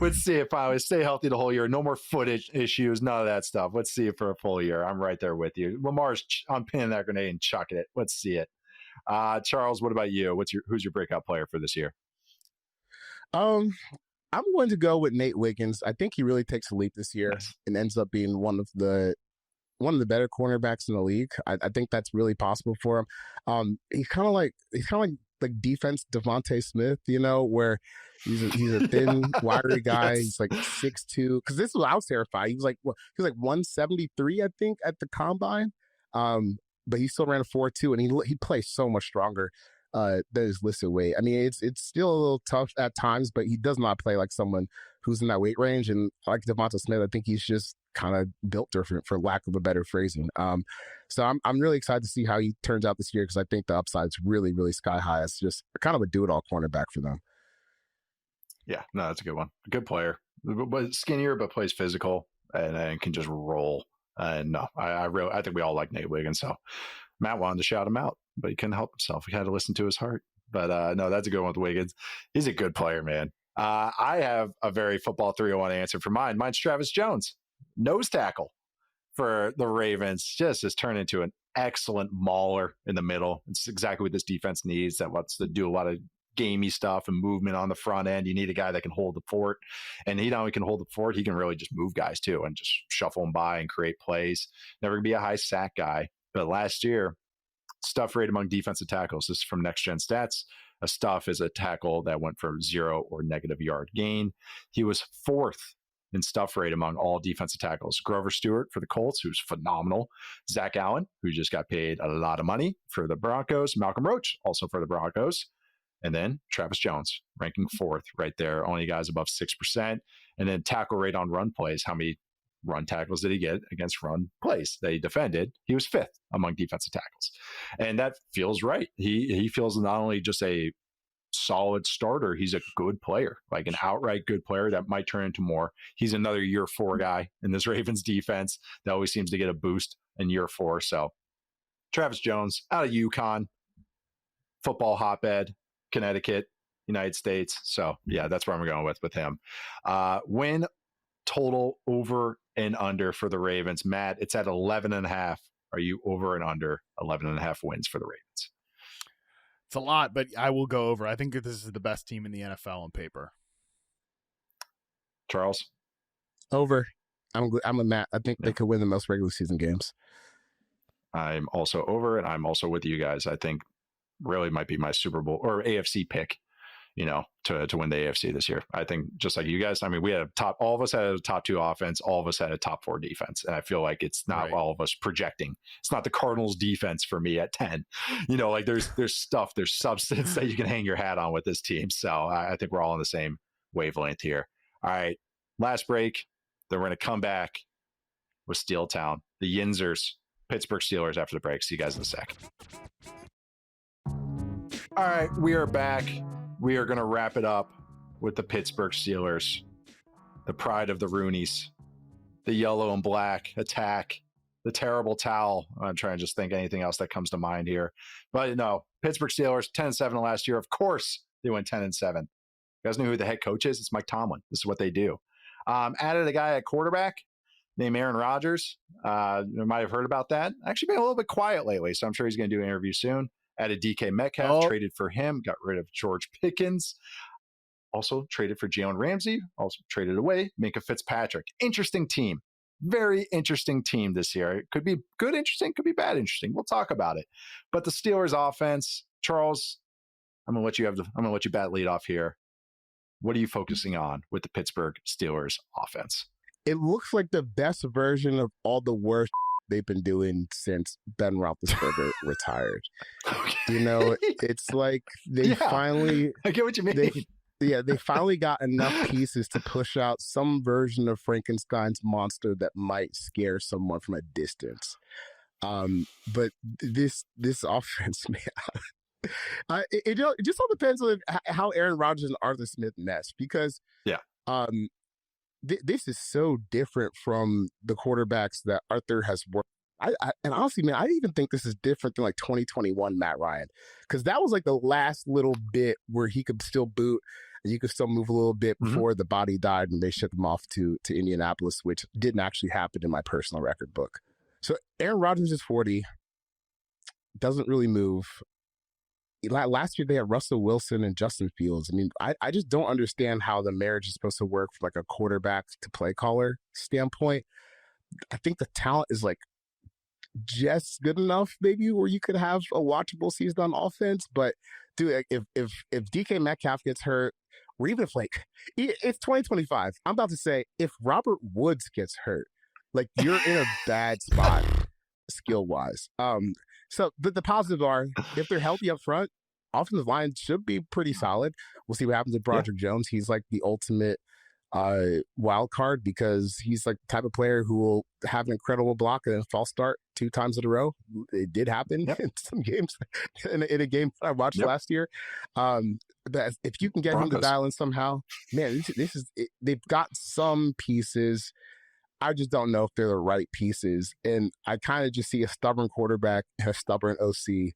Let's see if I stay healthy the whole year. No more foot issues. None of that stuff. Let's see it for a full year. I'm right there with you. Lamar's pinning that grenade and chucking it. Let's see it. Charles, what about you? Who's your breakout player for this year? I'm going to go with Nate Wiggins. I think he really takes a leap this year and ends up being one of the better cornerbacks in the league. I think that's really possible for him. He's kind of like defense Devontae Smith, where he's a thin, wiry guy. He's like 6'2". Because this was, I was terrified. He was like 173, I think, at the combine. But he still ran a 4.2, and he plays so much stronger than his listed weight. I mean, it's still a little tough at times, but he does not play like someone who's in that weight range. And like Devonta Smith, I think he's just kind of built different, for lack of a better phrasing. So I'm really excited to see how he turns out this year, because I think the upside's really, really sky high. It's just kind of a do-it-all cornerback for them. Yeah, no, that's a good one. Good player, but skinnier, but plays physical and can just roll. And no, I think we all like Nate Wiggins. So Matt wanted to shout him out, but he couldn't help himself. He had to listen to his heart. But no, that's a good one with Wiggins. He's a good player, man. I have a very football 301 answer for mine. Mine's Travis Jones, nose tackle for the Ravens. Just has turned into an excellent mauler in the middle. It's exactly what this defense needs. That wants to do a lot of gamey stuff and movement on the front end. You need a guy that can hold the fort, and he not only can hold the fort, he can really just move guys too and just shuffle them by and create plays. Never gonna be a high sack guy, but last year stuff rate among defensive tackles. This is from Next Gen Stats. A stuff is a tackle that went for 0 or negative yard gain. He was 4th in stuff rate among all defensive tackles. Grover Stewart for the Colts, who's phenomenal. Zach Allen, who just got paid a lot of money for the Broncos. Malcolm Roach, also for the Broncos. And then Travis Jones, ranking 4th right there. Only guys above 6%. And then tackle rate on run plays. How many run tackles did he get against run plays that he defended? He was 5th among defensive tackles. And that feels right. He feels not only just a solid starter, he's a good player, like an outright good player that might turn into more. He's another year 4 guy in this Ravens defense that always seems to get a boost in year 4. So Travis Jones out of UConn, football hotbed, Connecticut, United States. So yeah, that's where I'm going with him. Win total over and under for the Ravens. Matt, it's at 11.5. Are you over and under 11.5 wins for the Ravens? It's a lot, but I will go over. I think that this is the best team in the NFL on paper. Charles? Over. I'm a Matt. I think they could win the most regular season games. I'm also over, and I'm also with you guys. I think really might be my Super Bowl or AFC pick, to win the AFC this year. I think just like you guys, I mean, we had all of us had a top 2 offense, all of us had a top 4 defense. And I feel like it's not all of us projecting. It's not the Cardinals defense for me at 10. Like there's stuff, there's substance that you can hang your hat on with this team. So I think we're all on the same wavelength here. All right, last break. Then we're going to come back with Steel Town, the Yinzers, Pittsburgh Steelers after the break. See you guys in a sec. All right, we are back. We are going to wrap it up with the Pittsburgh Steelers, the pride of the Roonies, the yellow and black attack, the terrible towel. I'm trying to just think anything else that comes to mind here. But no, Pittsburgh Steelers, 10-7 last year. Of course, they went 10-7. You guys know who the head coach is? It's Mike Tomlin. This is what they do. Added a guy at quarterback named Aaron Rodgers. You might have heard about that. Actually been a little bit quiet lately, so I'm sure he's going to do an interview soon. Added DK Metcalf, traded for him, got rid of George Pickens. Also traded for Jalen Ramsey, also traded away Minka Fitzpatrick. Interesting team. Very interesting team this year. It could be good interesting, could be bad interesting. We'll talk about it. But the Steelers offense, Charles, I'm gonna let you bat lead off here. What are you focusing on with the Pittsburgh Steelers offense? It looks like the best version of all the worst they've been doing since Ben Roethlisberger retired. Okay. It's like they finally... I get what you mean. They finally got enough pieces to push out some version of Frankenstein's monster that might scare someone from a distance. But this offense, man, it just all depends on how Aaron Rodgers and Arthur Smith mesh, because this is so different from the quarterbacks that Arthur has worked. And honestly, man, I even think this is different than like 2021 Matt Ryan, because that was like the last little bit where he could still boot and you could still move a little bit before the body died and they shipped him off to Indianapolis, which didn't actually happen in my personal record book. So Aaron Rodgers is 40, doesn't really move. Last year they had Russell Wilson and Justin Fields. I mean, I just don't understand how the marriage is supposed to work from like a quarterback to play caller standpoint. I think the talent is like just good enough maybe where you could have a watchable season on offense. But dude, if DK Metcalf gets hurt, or even if like it's 2025, I'm about to say if Robert Woods gets hurt, like you're in a bad spot skill wise. So the positives are if they're healthy up front, offensive line should be pretty solid. We'll see what happens with Broderick Jones. He's like the ultimate wild card because he's like the type of player who will have an incredible block and then false start 2 times in a row. It did happen in some games, in a game I watched last year. But if you can get him to dial in somehow, man, this is it. They've got some pieces. I just don't know if they're the right pieces. And I kind of just see a stubborn quarterback, a stubborn OC.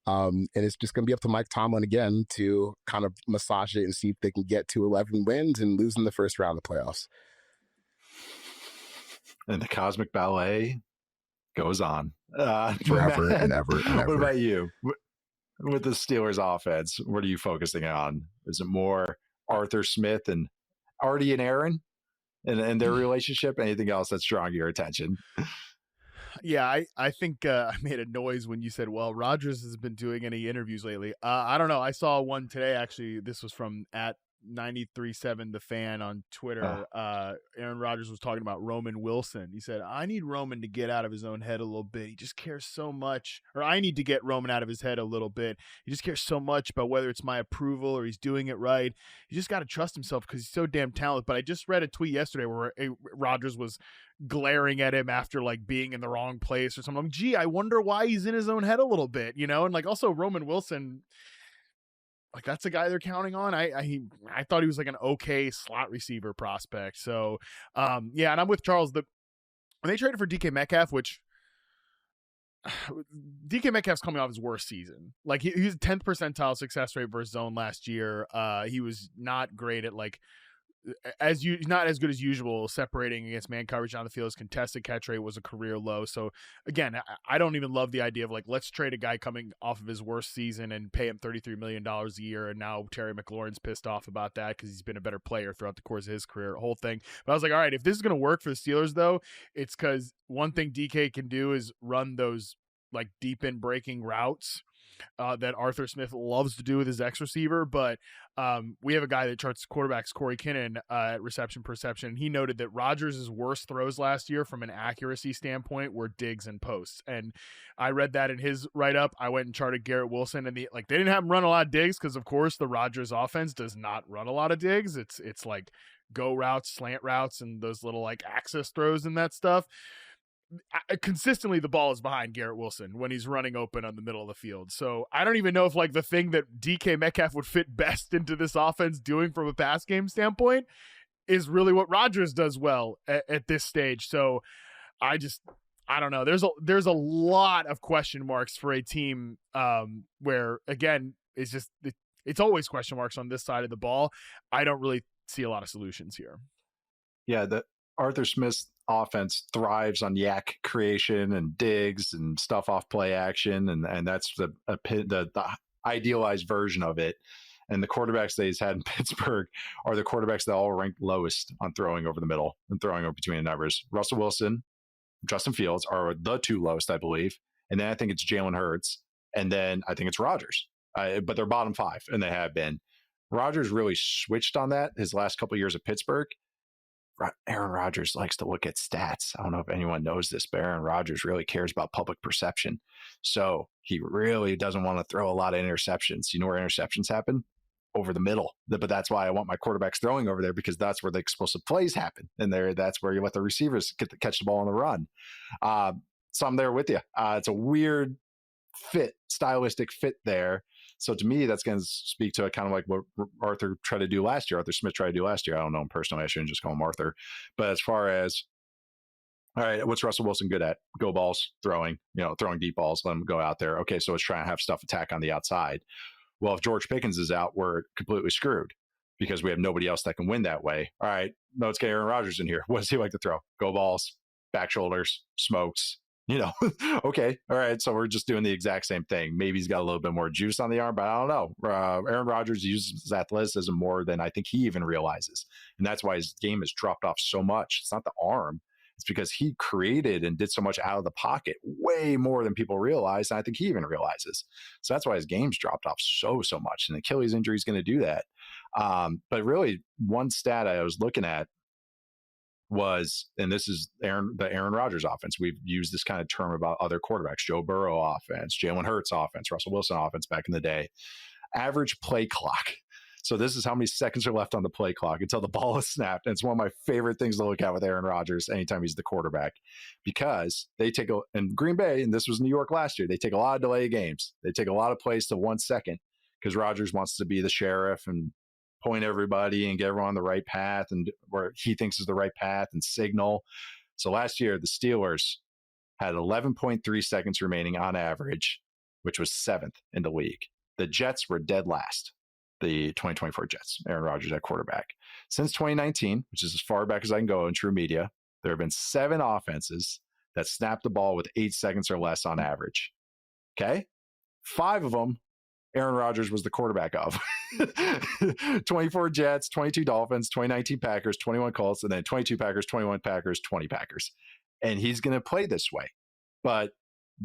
And it's just going to be up to Mike Tomlin again to kind of massage it and see if they can get to 11 wins and lose in the first round of the playoffs. And the cosmic ballet goes on. Forever and ever and ever. What about you? With the Steelers offense, what are you focusing on? Is it more Arthur Smith and Artie and Aaron and their relationship? Anything else that's drawing your attention? Yeah, I think I made a noise when you said, well, Rodgers has been doing any interviews lately. I don't know. I saw one today, actually. This was from at 93.7 The Fan on Twitter. Aaron Rodgers was talking about Roman Wilson. He said, I need Roman to get out of his own head a little bit. He just cares so much. Or I need to get Roman out of his head a little bit. He just cares so much about whether it's my approval or he's doing it right. You just got to trust himself because he's so damn talented. But I just read a tweet yesterday where Rodgers was glaring at him after like being in the wrong place or something. I'm like, gee, I wonder why he's in his own head a little bit, you know? And like also Roman Wilson, like that's a guy they're counting on. I thought he was like an okay slot receiver prospect. So yeah, and I'm with Charles. When they traded for DK Metcalf, which DK Metcalf's coming off his worst season. Like he's 10th percentile success rate versus zone last year. He was not great at like not as good as usual separating against man coverage on the field. His contested catch rate was a career low. So again, I don't even love the idea of like, let's trade a guy coming off of his worst season and pay him $33 million a year. And now Terry McLaurin's pissed off about that because he's been a better player throughout the course of his career, whole thing. But I was like, all right, if this is going to work for the Steelers though, it's because one thing DK can do is run those like deep in breaking routes that Arthur Smith loves to do with his X receiver. But we have a guy that charts quarterbacks, Corey Kinnan, at reception perception. He noted that Rodgers' worst throws last year from an accuracy standpoint were digs and posts. And I read that in his write-up. I went and charted Garrett Wilson, and they didn't have him run a lot of digs because, of course, the Rodgers offense does not run a lot of digs. It's like go routes, slant routes, and those little like access throws and that stuff. Consistently the ball is behind Garrett Wilson when he's running open on the middle of the field. So I don't even know if like the thing that DK Metcalf would fit best into this offense doing from a pass game standpoint is really what Rodgers does well at this stage. So I don't know. There's a lot of question marks for a team where again, it's always question marks on this side of the ball. I don't really see a lot of solutions here. Yeah. The Arthur Smith's offense thrives on yak creation and digs and stuff off play action. And that's the idealized version of it. And the quarterbacks that he's had in Pittsburgh are the quarterbacks that all ranked lowest on throwing over the middle and throwing over between the numbers. Russell Wilson, Justin Fields are the two lowest, I believe. And then I think it's Jalen Hurts. And then I think it's Rodgers. But they're bottom five, and they have been. Rodgers really switched on that his last couple of years at Pittsburgh. Aaron Rodgers likes to look at stats. I don't know if anyone knows this, but Aaron Rodgers really cares about public perception. So he really doesn't want to throw a lot of interceptions. You know where interceptions happen? Over the middle. But that's why I want my quarterbacks throwing over there, because that's where the explosive plays happen. And that's where you let the receivers catch the ball on the run. So I'm there with you. It's a weird stylistic fit there. So to me, that's going to speak to kind of like what Arthur tried to do last year. Arthur Smith tried to do last year. I don't know him personally. I shouldn't just call him Arthur. But as far as, all right, what's Russell Wilson good at? Go balls, throwing deep balls, let him go out there. Okay, so let's try and have stuff attack on the outside. Well, if George Pickens is out, we're completely screwed because we have nobody else that can win that way. All right, let's get Aaron Rodgers in here. What does he like to throw? Go balls, back shoulders, smokes. Okay. All right. So we're just doing the exact same thing. Maybe he's got a little bit more juice on the arm, but I don't know. Aaron Rodgers uses his athleticism more than I think he even realizes. And that's why his game has dropped off so much. It's not the arm. It's because he created and did so much out of the pocket, way more than people realize. And I think he even realizes. So that's why his game's dropped off so much. And Achilles injury is going to do that. But really, one stat I was looking at was, and this is the Aaron Rodgers offense. We've used this kind of term about other quarterbacks: Joe Burrow offense, Jalen Hurts offense, Russell Wilson offense back in the day. Average play clock. So this is how many seconds are left on the play clock until the ball is snapped. And it's one of my favorite things to look at with Aaron Rodgers anytime he's the quarterback, because they take in Green Bay, and this was New York last year, they take a lot of delay games. They take a lot of plays to 1 second because Rodgers wants to be the sheriff and point everybody and get everyone on the right path and where he thinks is the right path and signal. So last year, the Steelers had 11.3 seconds remaining on average, which was 7th in the league. The Jets were dead last, the 2024 Jets, Aaron Rodgers at quarterback. Since 2019, which is as far back as I can go in true media, there have been 7 offenses that snapped the ball with 8 seconds or less on average. Okay? 5 of them, Aaron Rodgers was the quarterback of. 24 Jets, 22 Dolphins, 2019 Packers, 21 Colts, and then 22 Packers, 21 Packers, 20 Packers. And he's going to play this way. But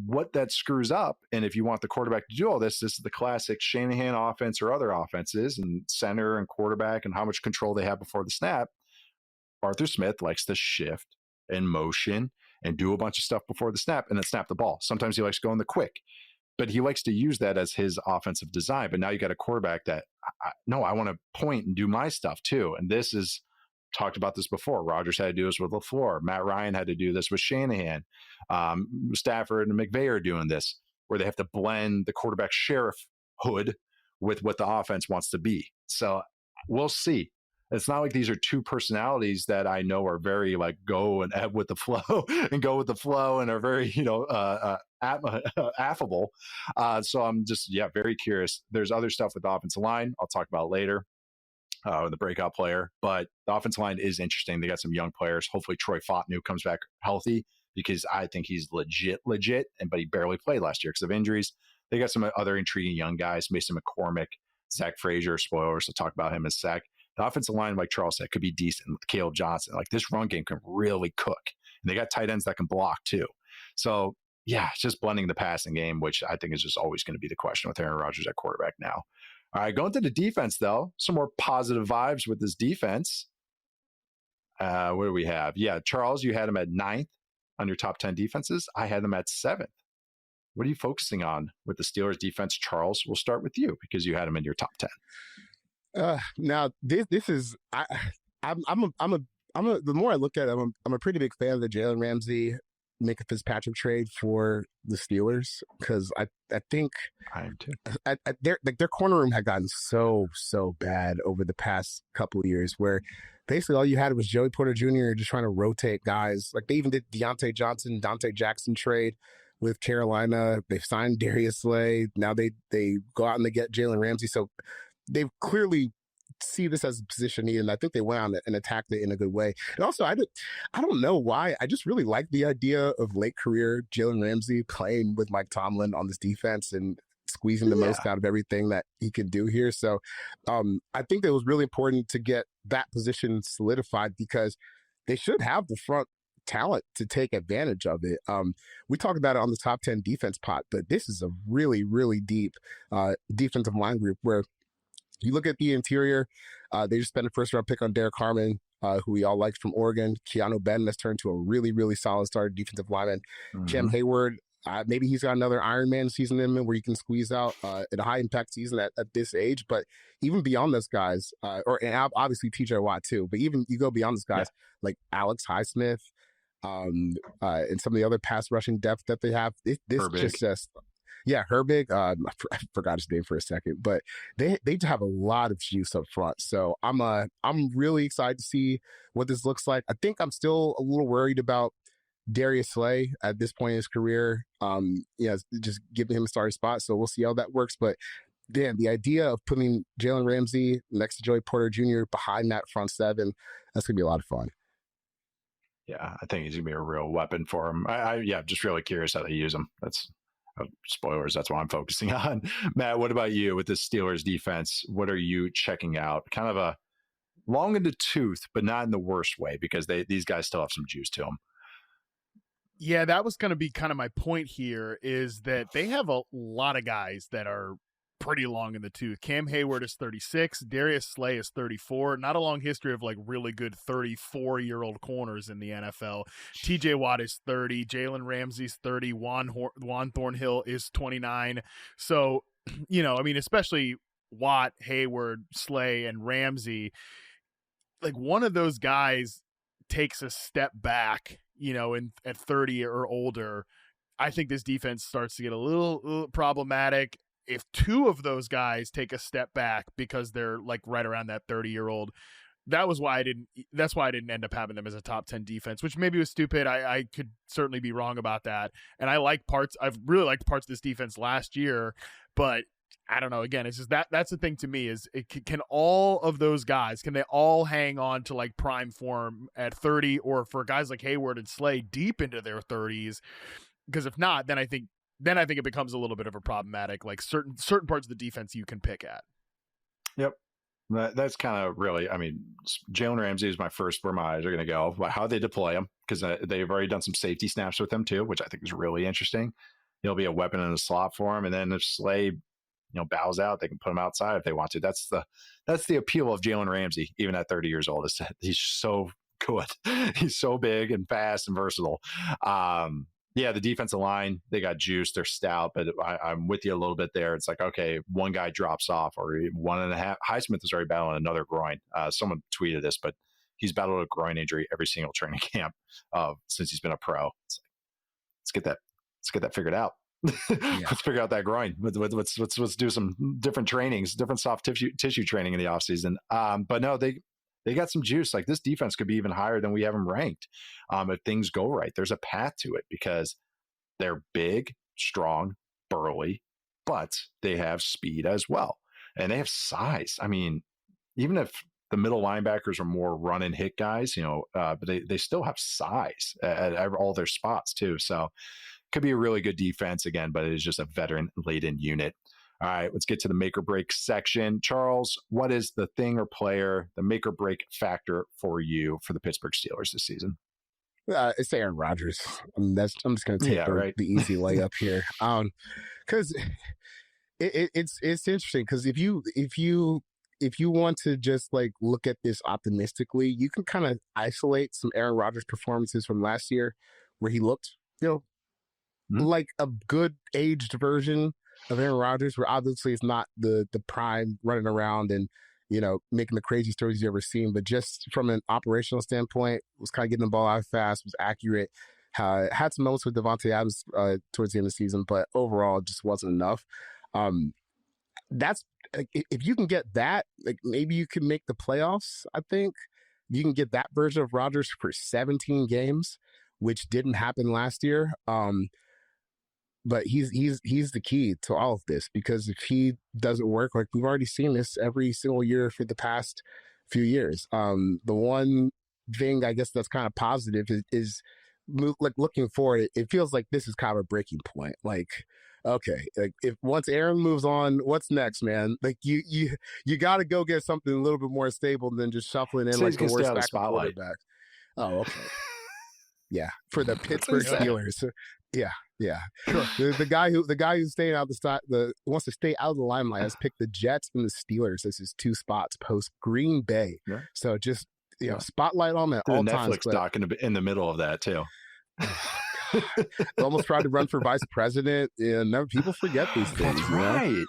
what that screws up, and if you want the quarterback to do all this, this is the classic Shanahan offense or other offenses and center and quarterback and how much control they have before the snap. Arthur Smith likes to shift and motion and do a bunch of stuff before the snap and then snap the ball. Sometimes he likes going the quick, but he likes to use that as his offensive design. But now you got a quarterback that, I want to point and do my stuff too. And this is, talked about this before. Rodgers had to do this with LaFleur. Matt Ryan had to do this with Shanahan. Stafford and McVay are doing this, where they have to blend the quarterback sheriff hood with what the offense wants to be. So we'll see. It's not like these are two personalities that I know are very like go and ebb with the flow and go with the flow and are very, affable. So I'm just, very curious. There's other stuff with the offensive line I'll talk about later. The breakout player, but the offensive line is interesting. They got some young players. Hopefully Troy Fautanu comes back healthy, because I think he's legit, but he barely played last year because of injuries. They got some other intriguing young guys, Mason McCormick, Zach Frazier, spoilers, to talk about him as Zach. The offensive line, like Charles said, could be decent with Caleb Johnson. Like, this run game can really cook. And they got tight ends that can block too. So it's just blending the passing game, which I think is just always going to be the question with Aaron Rodgers at quarterback now. All right, going to the defense, though, some more positive vibes with this defense. What do we have? Yeah, Charles, you had him at 9th on your top 10 defenses. I had them at 7th. What are you focusing on with the Steelers defense? Charles, we'll start with you because you had them in your top 10. Now, this is the more I look at it, I'm a pretty big fan of the Jalen Ramsey, Minka Fitzpatrick trade for the Steelers, because I think I am too. Their corner room had gotten so bad over the past couple of years, where basically all you had was Joey Porter Jr. just trying to rotate guys. Like, they even did Deontay Johnson, Dante Jackson trade with Carolina. They've signed Darius Slay. Now they go out and they get Jalen Ramsey. So they've clearly see this as a position need, and I think they went on it and attacked it in a good way. And also, I don't know why, I just really like the idea of late career Jalen Ramsey playing with Mike Tomlin on this defense and squeezing the most out of everything that he can do here. So I think that it was really important to get that position solidified, because they should have the front talent to take advantage of it. We talked about it on the top 10 defense pot, but this is a really, really deep defensive line group where you look at the interior. They just spent a first-round pick on Derrick Harmon, who we all liked from Oregon. Keanu Benton has turned to a really, really solid starter defensive lineman. Mm-hmm. Cam Hayward, maybe he's got another Ironman season in him where you can squeeze out in a high-impact season at this age. But even beyond those guys, and obviously TJ Watt too, but even you go beyond those guys, like Alex Highsmith, and some of the other pass rushing depth that they have. This just Herbig. I forgot his name for a second, but they have a lot of juice up front. So I'm really excited to see what this looks like. I think I'm still a little worried about Darius Slay at this point in his career. Just giving him a starting spot. So we'll see how that works. But then the idea of putting Jalen Ramsey next to Joey Porter Jr. behind that front seven, that's gonna be a lot of fun. Yeah, I think he's gonna be a real weapon for him. I'm just really curious how they use him. That's spoilers. That's what I'm focusing on. Matt, what about you with the Steelers defense? What are you checking out? Kind of a long in the tooth, but not in the worst way, because these guys still have some juice to them. Yeah, that was going to be kind of my point here, is that they have a lot of guys that are pretty long in the tooth. Cam Hayward is 36. Darius Slay is 34. Not a long history of like really good 34-year-old corners in the NFL. TJ Watt is 30. Jalen Ramsey's 30. Juan Thornhill is 29. So, especially Watt, Hayward, Slay, and Ramsey, like one of those guys takes a step back, at 30 or older, I think this defense starts to get a little problematic. If two of those guys take a step back because they're like right around that 30-year-old, that's why I didn't end up having them as a top 10 defense, which maybe was stupid. I could certainly be wrong about that. And I've really liked parts of this defense last year, but I don't know. Again, it's just that's the thing to me is can all of those guys, can they all hang on to like prime form at 30, or for guys like Hayward and Slay deep into their 30s? Because if not, then I think it becomes a little bit of a problematic, like certain parts of the defense you can pick at. Yep. That's kind of really, Jalen Ramsey is my first where my eyes are going to go. How they deploy him. because they've already done some safety snaps with him too, which I think is really interesting. He'll be a weapon in the slot for him. And then if Slay, bows out, they can put him outside if they want to. That's the appeal of Jalen Ramsey, even at 30 years old. Is he's so good. He's so big and fast and versatile. Yeah, the defensive line, they got juice. They're stout, but I'm with you a little bit there. It's like, okay, one guy drops off or 1.5. Highsmith is already battling another groin. Someone tweeted this, but he's battled a groin injury every single training camp since he's been a pro. It's like, let's get that figured out. Let's figure out that groin. Let's do some different trainings, different soft tissue training in the offseason. But no, they got some juice. Like, this defense could be even higher than we have them ranked if things go right. There's a path to it because they're big, strong, burly, but they have speed as well. And they have size. I mean, even if the middle linebackers are more run and hit guys, but they still have size at all their spots too. So could be a really good defense again, but it is just a veteran-laden unit. All right, let's get to the make or break section. Charles, what is the thing or player, the make or break factor for you for the Pittsburgh Steelers this season? It's Aaron Rodgers. I'm just going to take the easy layup here, because it's interesting. Because if you want to just like look at this optimistically, you can kind of isolate some Aaron Rodgers performances from last year, where he looked, like a good aged version of Aaron Rodgers, where obviously it's not the prime running around and making the crazy stories you've ever seen, but just from an operational standpoint, was kind of getting the ball out fast, was accurate, had some moments with Devontae Adams towards the end of the season, but overall just wasn't enough. That's if you can get that, like, maybe you can make the playoffs. I think you can get that version of Rodgers for 17 games, which didn't happen last year. But he's the key to all of this, because if he doesn't work, like we've already seen this every single year for the past few years. The one thing I guess that's kind of positive is like looking forward, it feels like this is kind of a breaking point. Like, okay, like if once Aaron moves on, what's next, man? Like you got to go get something a little bit more stable than just shuffling in like the worst backup quarterback. Oh, okay. Yeah, for the Pittsburgh Steelers. Yeah. Sure. The guy who's staying out wants to stay out of the limelight has picked the Jets and the Steelers as his two spots post Green Bay. Yeah. So just spotlight on him at all times. Netflix doc in the middle of that too. Almost tried to run for vice president. Never people forget these things. That's right.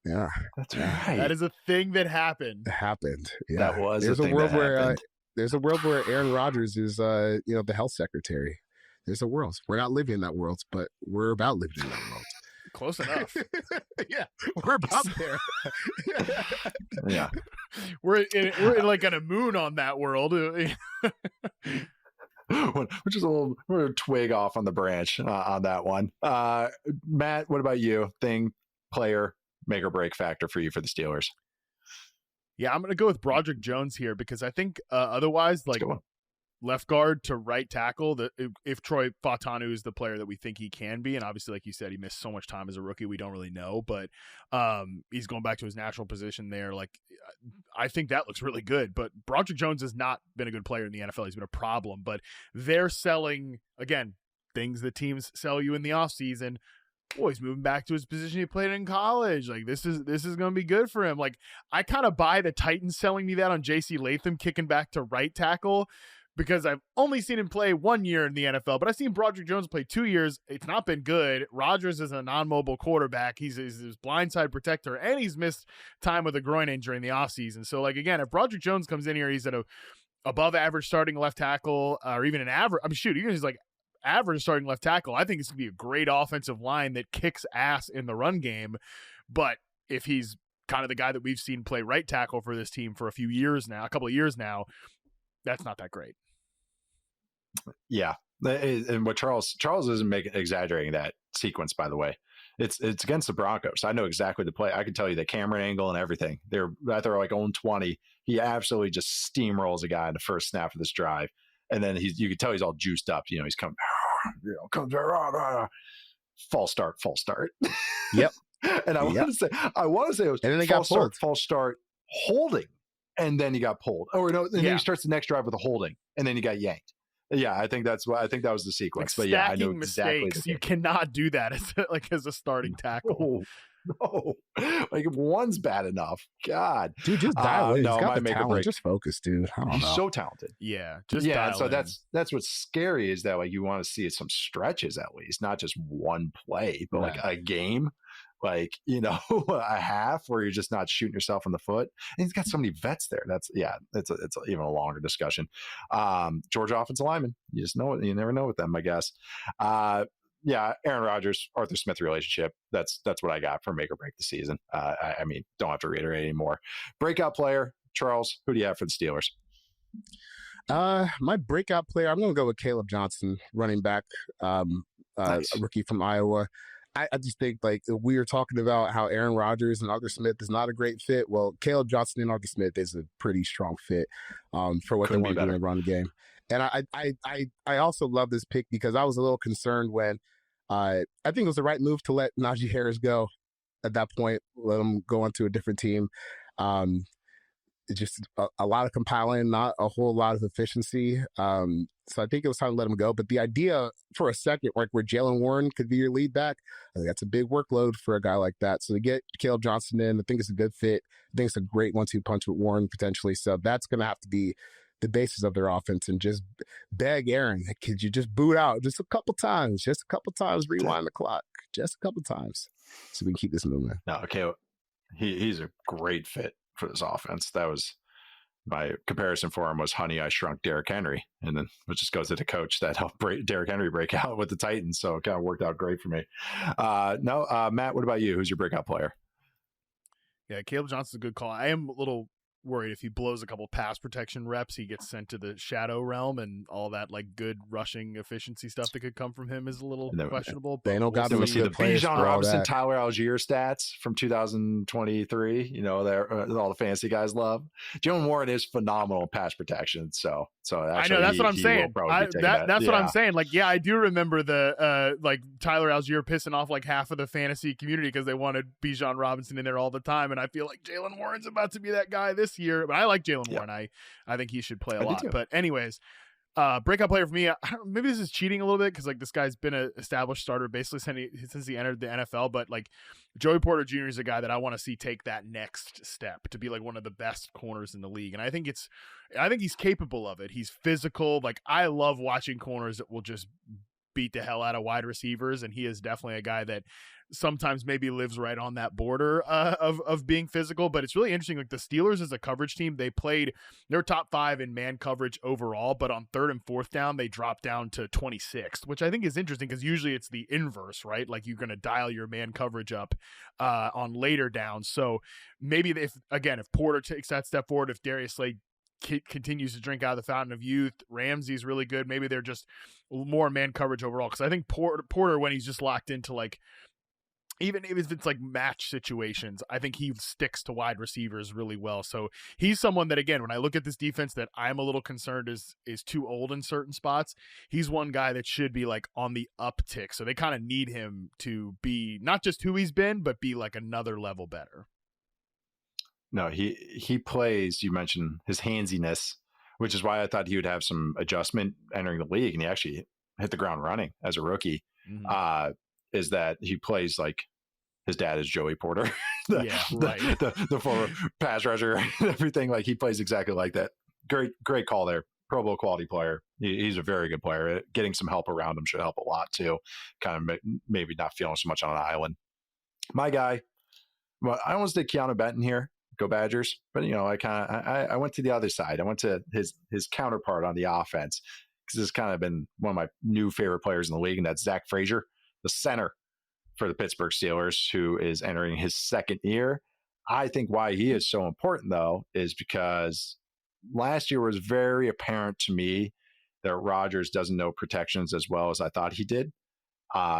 Yeah, that's right. That is a thing that happened. It happened. Yeah. That was. There's a world where Aaron Rodgers is the health secretary. There's a world. We're not living in that world, but we're about living in that world. Close enough. Yeah, we're about there. Yeah, we're in like on a moon on that world. Which is we're a twig off on the branch on that one. Matt, what about you? Thing, player, make or break factor for you for the Steelers? Yeah, I'm going to go with Broderick Jones here, because I think otherwise, like left guard to right tackle, if Troy Fautanu is the player that we think he can be, and obviously, like you said, he missed so much time as a rookie, we don't really know, but he's going back to his natural position there. Like, I think that looks really good, but Broderick Jones has not been a good player in the NFL. He's been a problem, but they're selling, again, things that teams sell you in the offseason. Boy, he's moving back to his position he played in college. Like, this is going to be good for him. Like, I kind of buy the Titans selling me that on J.C. Latham kicking back to right tackle, because I've only seen him play 1 year in the NFL, but I've seen Broderick Jones play 2 years. It's not been good. Rodgers is a non-mobile quarterback. He's his blindside protector, and he's missed time with a groin injury in the offseason. So, like, again, if Broderick Jones comes in here, he's at a above average starting left tackle, or even an average. Even he's like average starting left tackle. I think it's going to be a great offensive line that kicks ass in the run game. But if he's kind of the guy that we've seen play right tackle for this team for a couple of years now, that's not that great. Yeah. And what Charles isn't exaggerating that sequence, by the way. It's against the Broncos. I know exactly the play. I can tell you the camera angle and everything. They're like on 20. He absolutely just steamrolls a guy in the first snap of this drive. And then you can tell he's all juiced up. He's coming, comes false start. Yep. And I want to say it was, and then they got pulled. False start, holding, and then he got pulled. Oh no, then he starts the next drive with a holding, and then he got yanked. Yeah, I think that was the sequence. But yeah, I know exactly. Mistakes, you cannot do that as a starting tackle. No, like if one's bad enough, God, dude, just dial in. No, He's got the make talent. Just focus, dude. He's so talented. Yeah, so that's what's scary is that like you want to see some stretches at least, not just one play, but like a game, like a half where you're just not shooting yourself in the foot. And he's got so many vets there. It's even a longer discussion. Georgia offensive lineman, you never know with them, I guess. Yeah, Aaron Rodgers, Arthur Smith relationship. That's what I got for make or break the season. I mean, don't have to reiterate anymore. Breakout player, Charles, who do you have for the Steelers? My breakout player, I'm going to go with Caleb Johnson, running back, nice. A rookie from Iowa. I just think like we were talking about how Aaron Rodgers and Arthur Smith is not a great fit. Well, Caleb Johnson and Arthur Smith is a pretty strong fit for what they want to do in the run game. And I also love this pick because I was a little concerned when I think it was the right move to let Najee Harris go at that point, let him go on to a different team. Just a lot of compiling, not a whole lot of efficiency. So I think it was time to let him go. But the idea for a second, like where Jalen Warren could be your lead back, I think that's a big workload for a guy like that. So to get Caleb Johnson in, I think it's a good fit. I think it's a great 1-2 punch with Warren potentially. So that's going to have to be the basis of their offense, and just beg Aaron, could you just boot out just a couple times, rewind the clock, just a couple times, so we can keep this moving. No, okay, he's a great fit for this offense. That was my comparison for him was Honey, I Shrunk Derrick Henry, and then it just goes to the coach that helped Derrick Henry break out with the Titans, so it kind of worked out great for me. Matt, what about you? Who's your breakout player? Yeah, Caleb Johnson's a good call. I am a little worried if he blows a couple pass protection reps, he gets sent to the shadow realm, and all that like good rushing efficiency stuff that could come from him is a little questionable. They don't got to see the Bijan Robinson, Tyler Algier stats from 2023. All the fancy guys love. Jalen Warren is phenomenal pass protection. So I know that's what I'm saying. That's what I'm saying. Like, yeah, I do remember the like Tyler Algier pissing off like half of the fantasy community because they wanted Bijan Robinson in there all the time, and I feel like Jalen Warren's about to be that guy this year. But I like Jalen Warren. I think he should play a lot. But anyways, breakout player for me. Maybe this is cheating a little bit because like this guy's been an established starter basically since he entered the NFL. But like Joey Porter Jr. is a guy that I want to see take that next step to be like one of the best corners in the league, and I think he's capable of it. He's physical. Like I love watching corners that will just beat the hell out of wide receivers, and he is definitely a guy that sometimes maybe lives right on that border of being physical. But it's really interesting, like the Steelers as a coverage team, they're top 5 in man coverage overall, but on 3rd and 4th down they dropped down to 26th, which I think is interesting because usually it's the inverse, right? Like you're going to dial your man coverage up on later downs. So maybe if Porter takes that step forward, if Darius Slade continues to drink out of the fountain of youth, Ramsey's really good, maybe they're just more man coverage overall, because I think Porter when he's just locked into like, even if it's like match situations, I think he sticks to wide receivers really well. So he's someone that, again, when I look at this defense that I'm a little concerned is too old in certain spots, he's one guy that should be like on the uptick. So they kind of need him to be not just who he's been, but be like another level better. No, he plays, you mentioned his handsiness, which is why I thought he would have some adjustment entering the league, and he actually hit the ground running as a rookie. Mm-hmm. Is that he plays like his dad is Joey Porter, the former pass rusher and everything. Like he plays exactly like that. Great call there. Pro Bowl quality player. He's a very good player. Getting some help around him should help a lot too. Kind of maybe not feeling so much on an island. My guy, well, I almost did Keanu Benton here. Go Badgers. But I went to the other side. I went to his counterpart on the offense, because it's kind of been one of my new favorite players in the league, and that's Zach Frazier, the center for the Pittsburgh Steelers, who is entering his 2nd year. I think why he is so important, though, is because last year was very apparent to me that Rodgers doesn't know protections as well as I thought he did,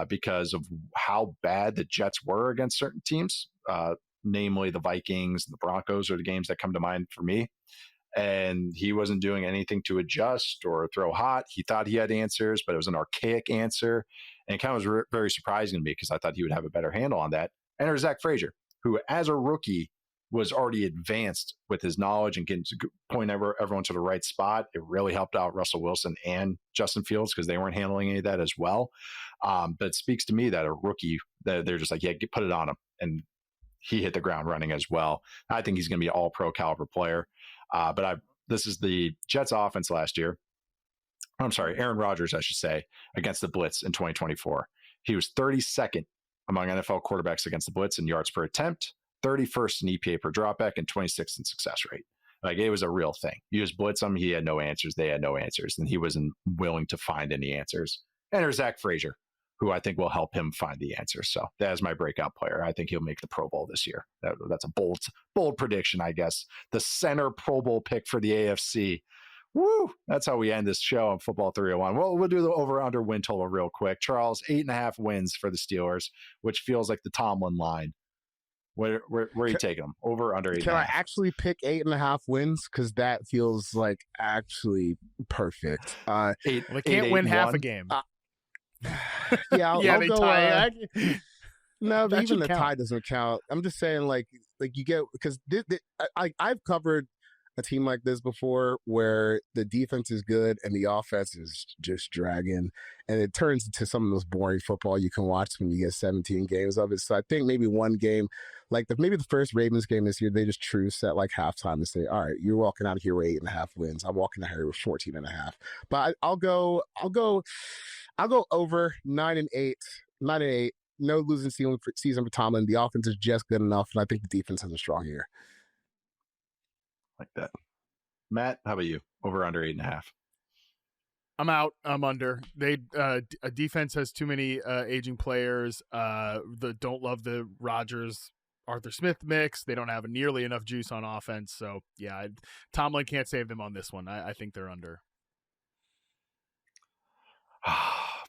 because of how bad the Jets were against certain teams, namely the Vikings and the Broncos are the games that come to mind for me. And he wasn't doing anything to adjust or throw hot. He thought he had answers, but it was an archaic answer. And it kind of was very surprising to me because I thought he would have a better handle on that. And there's Zach Frazier, who as a rookie was already advanced with his knowledge and can point everyone to the right spot. It really helped out Russell Wilson and Justin Fields because they weren't handling any of that as well. But it speaks to me that a rookie, that they're just like, yeah, put it on him. And he hit the ground running as well. I think he's going to be an all-pro caliber player. This is the Jets offense last year. I'm sorry, Aaron Rodgers, I should say, against the blitz in 2024. He was 32nd among NFL quarterbacks against the blitz in yards per attempt, 31st in EPA per dropback, and 26th in success rate. Like, it was a real thing. You just blitz him, he had no answers, they had no answers, and he wasn't willing to find any answers. And there's Zach Frazier, who I think will help him find the answers. So that is my breakout player. I think he'll make the Pro Bowl this year. That's a bold prediction, I guess. The center Pro Bowl pick for the AFC. Woo! That's how we end this show on Football 301. Well, we'll do the over-under win total real quick. Charles, 8.5 wins for the Steelers, which feels like the Tomlin line. Where are you taking them? Over, under 8.5? Can I actually pick 8.5 wins? Because that feels like actually perfect. They can't win half a game. Yeah, I'll they go, tie. No, that even the count. tie doesn't count. I'm just saying, like you get, because I've covered a team like this before where the defense is good and the offense is just dragging, and it turns into some of those boring football you can watch when you get 17 games of it. So I think maybe one game, like maybe the first Ravens game this year, they just truce at like halftime and say, all right, you're walking out of here with 8.5 wins. I'm walking out here with 14.5. But I'll go over 9-8. No losing season for Tomlin. The offense is just good enough, and I think the defense has a strong year. Like that. Matt, how about you? Over, under 8.5? I'm out. I'm under. A defense has too many aging players. Don't love the Rodgers Arthur Smith mix. They don't have nearly enough juice on offense. So yeah, Tomlin can't save them on this one. I think they're under.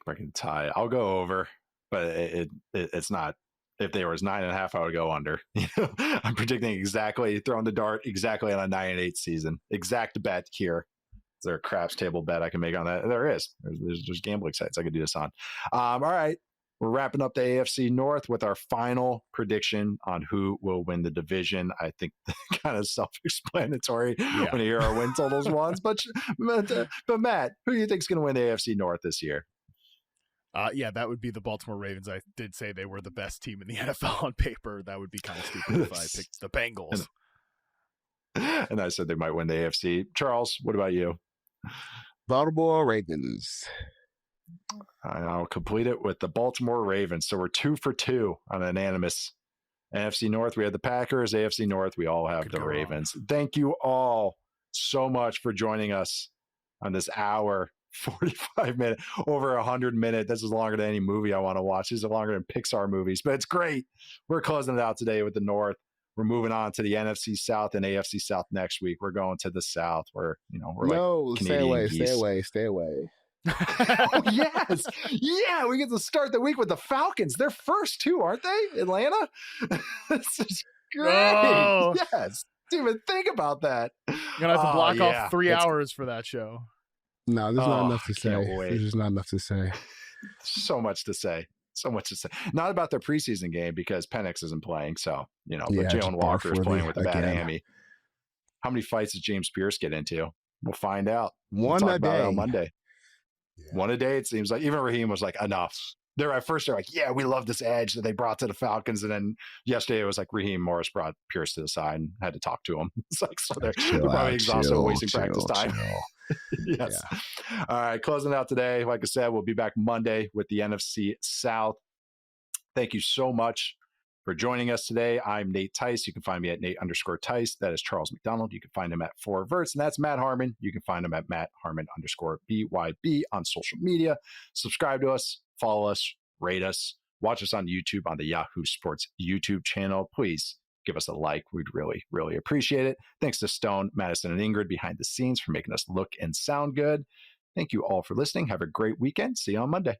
Breaking the tie. I'll go over, but it's not. If there was 9.5, I would go under. I'm predicting exactly, throwing the dart exactly on a 9-8 season. Exact bet here. Is there a craps table bet I can make on that? There is. There's gambling sites I could do this on. All right. We're wrapping up the AFC North with our final prediction on who will win the division. I think kind of self-explanatory when you hear our win totals once. But Matt, who do you think is going to win the AFC North this year? That would be the Baltimore Ravens. I did say they were the best team in the NFL on paper. That would be kind of stupid if I picked the Bengals. And I said they might win the AFC. Charles, what about you? Baltimore Ravens. I'll complete it with the Baltimore Ravens. So we're 2 for 2 on an unanimous. NFC North, we have the Packers. AFC North, we all have the Ravens. Thank you all so much for joining us on this hour. 45 minute, over 100 minute. This is longer than any movie I want to watch. These are longer than Pixar movies, but it's great. We're closing it out today with the North. We're moving on to the NFC South and AFC South next week. We're going to the South where, we're like Canadian geese. Stay away. Oh, yes. Yeah, we get to start the week with the Falcons. They're first too, aren't they? Atlanta? This is great. Oh. Yes. Didn't even think about that. You're going to have to block off 3 hours for that show. No, there's not enough to say. There's just not enough to say. So much to say. Not about their preseason game because Penix isn't playing. So, but Jalen Walker is playing with a bad hammy. How many fights does James Pierce get into? We'll find out. One a day. On Monday. Yeah. One a day, it seems like. Even Raheem was like, enough. They're like, yeah, we love this edge that they brought to the Falcons. And then yesterday it was like Raheem Morris brought Pierce to the side and had to talk to him. It's like, so they're probably exhausted and wasting practice time. Yes. Yeah. All right. Closing out today. Like I said, we'll be back Monday with the NFC South. Thank you so much for joining us today. I'm Nate Tice. You can find me at Nate_Tice. That is Charles McDonald. You can find him at 4Verts, and that's Matt Harmon. You can find him at Matt Harmon_BYB on social media. Subscribe to us, follow us, rate us, watch us on YouTube on the Yahoo Sports YouTube channel. Please give us a like. We'd really, really appreciate it. Thanks to Stone, Madison, and Ingrid behind the scenes for making us look and sound good. Thank you all for listening. Have a great weekend. See you on Monday.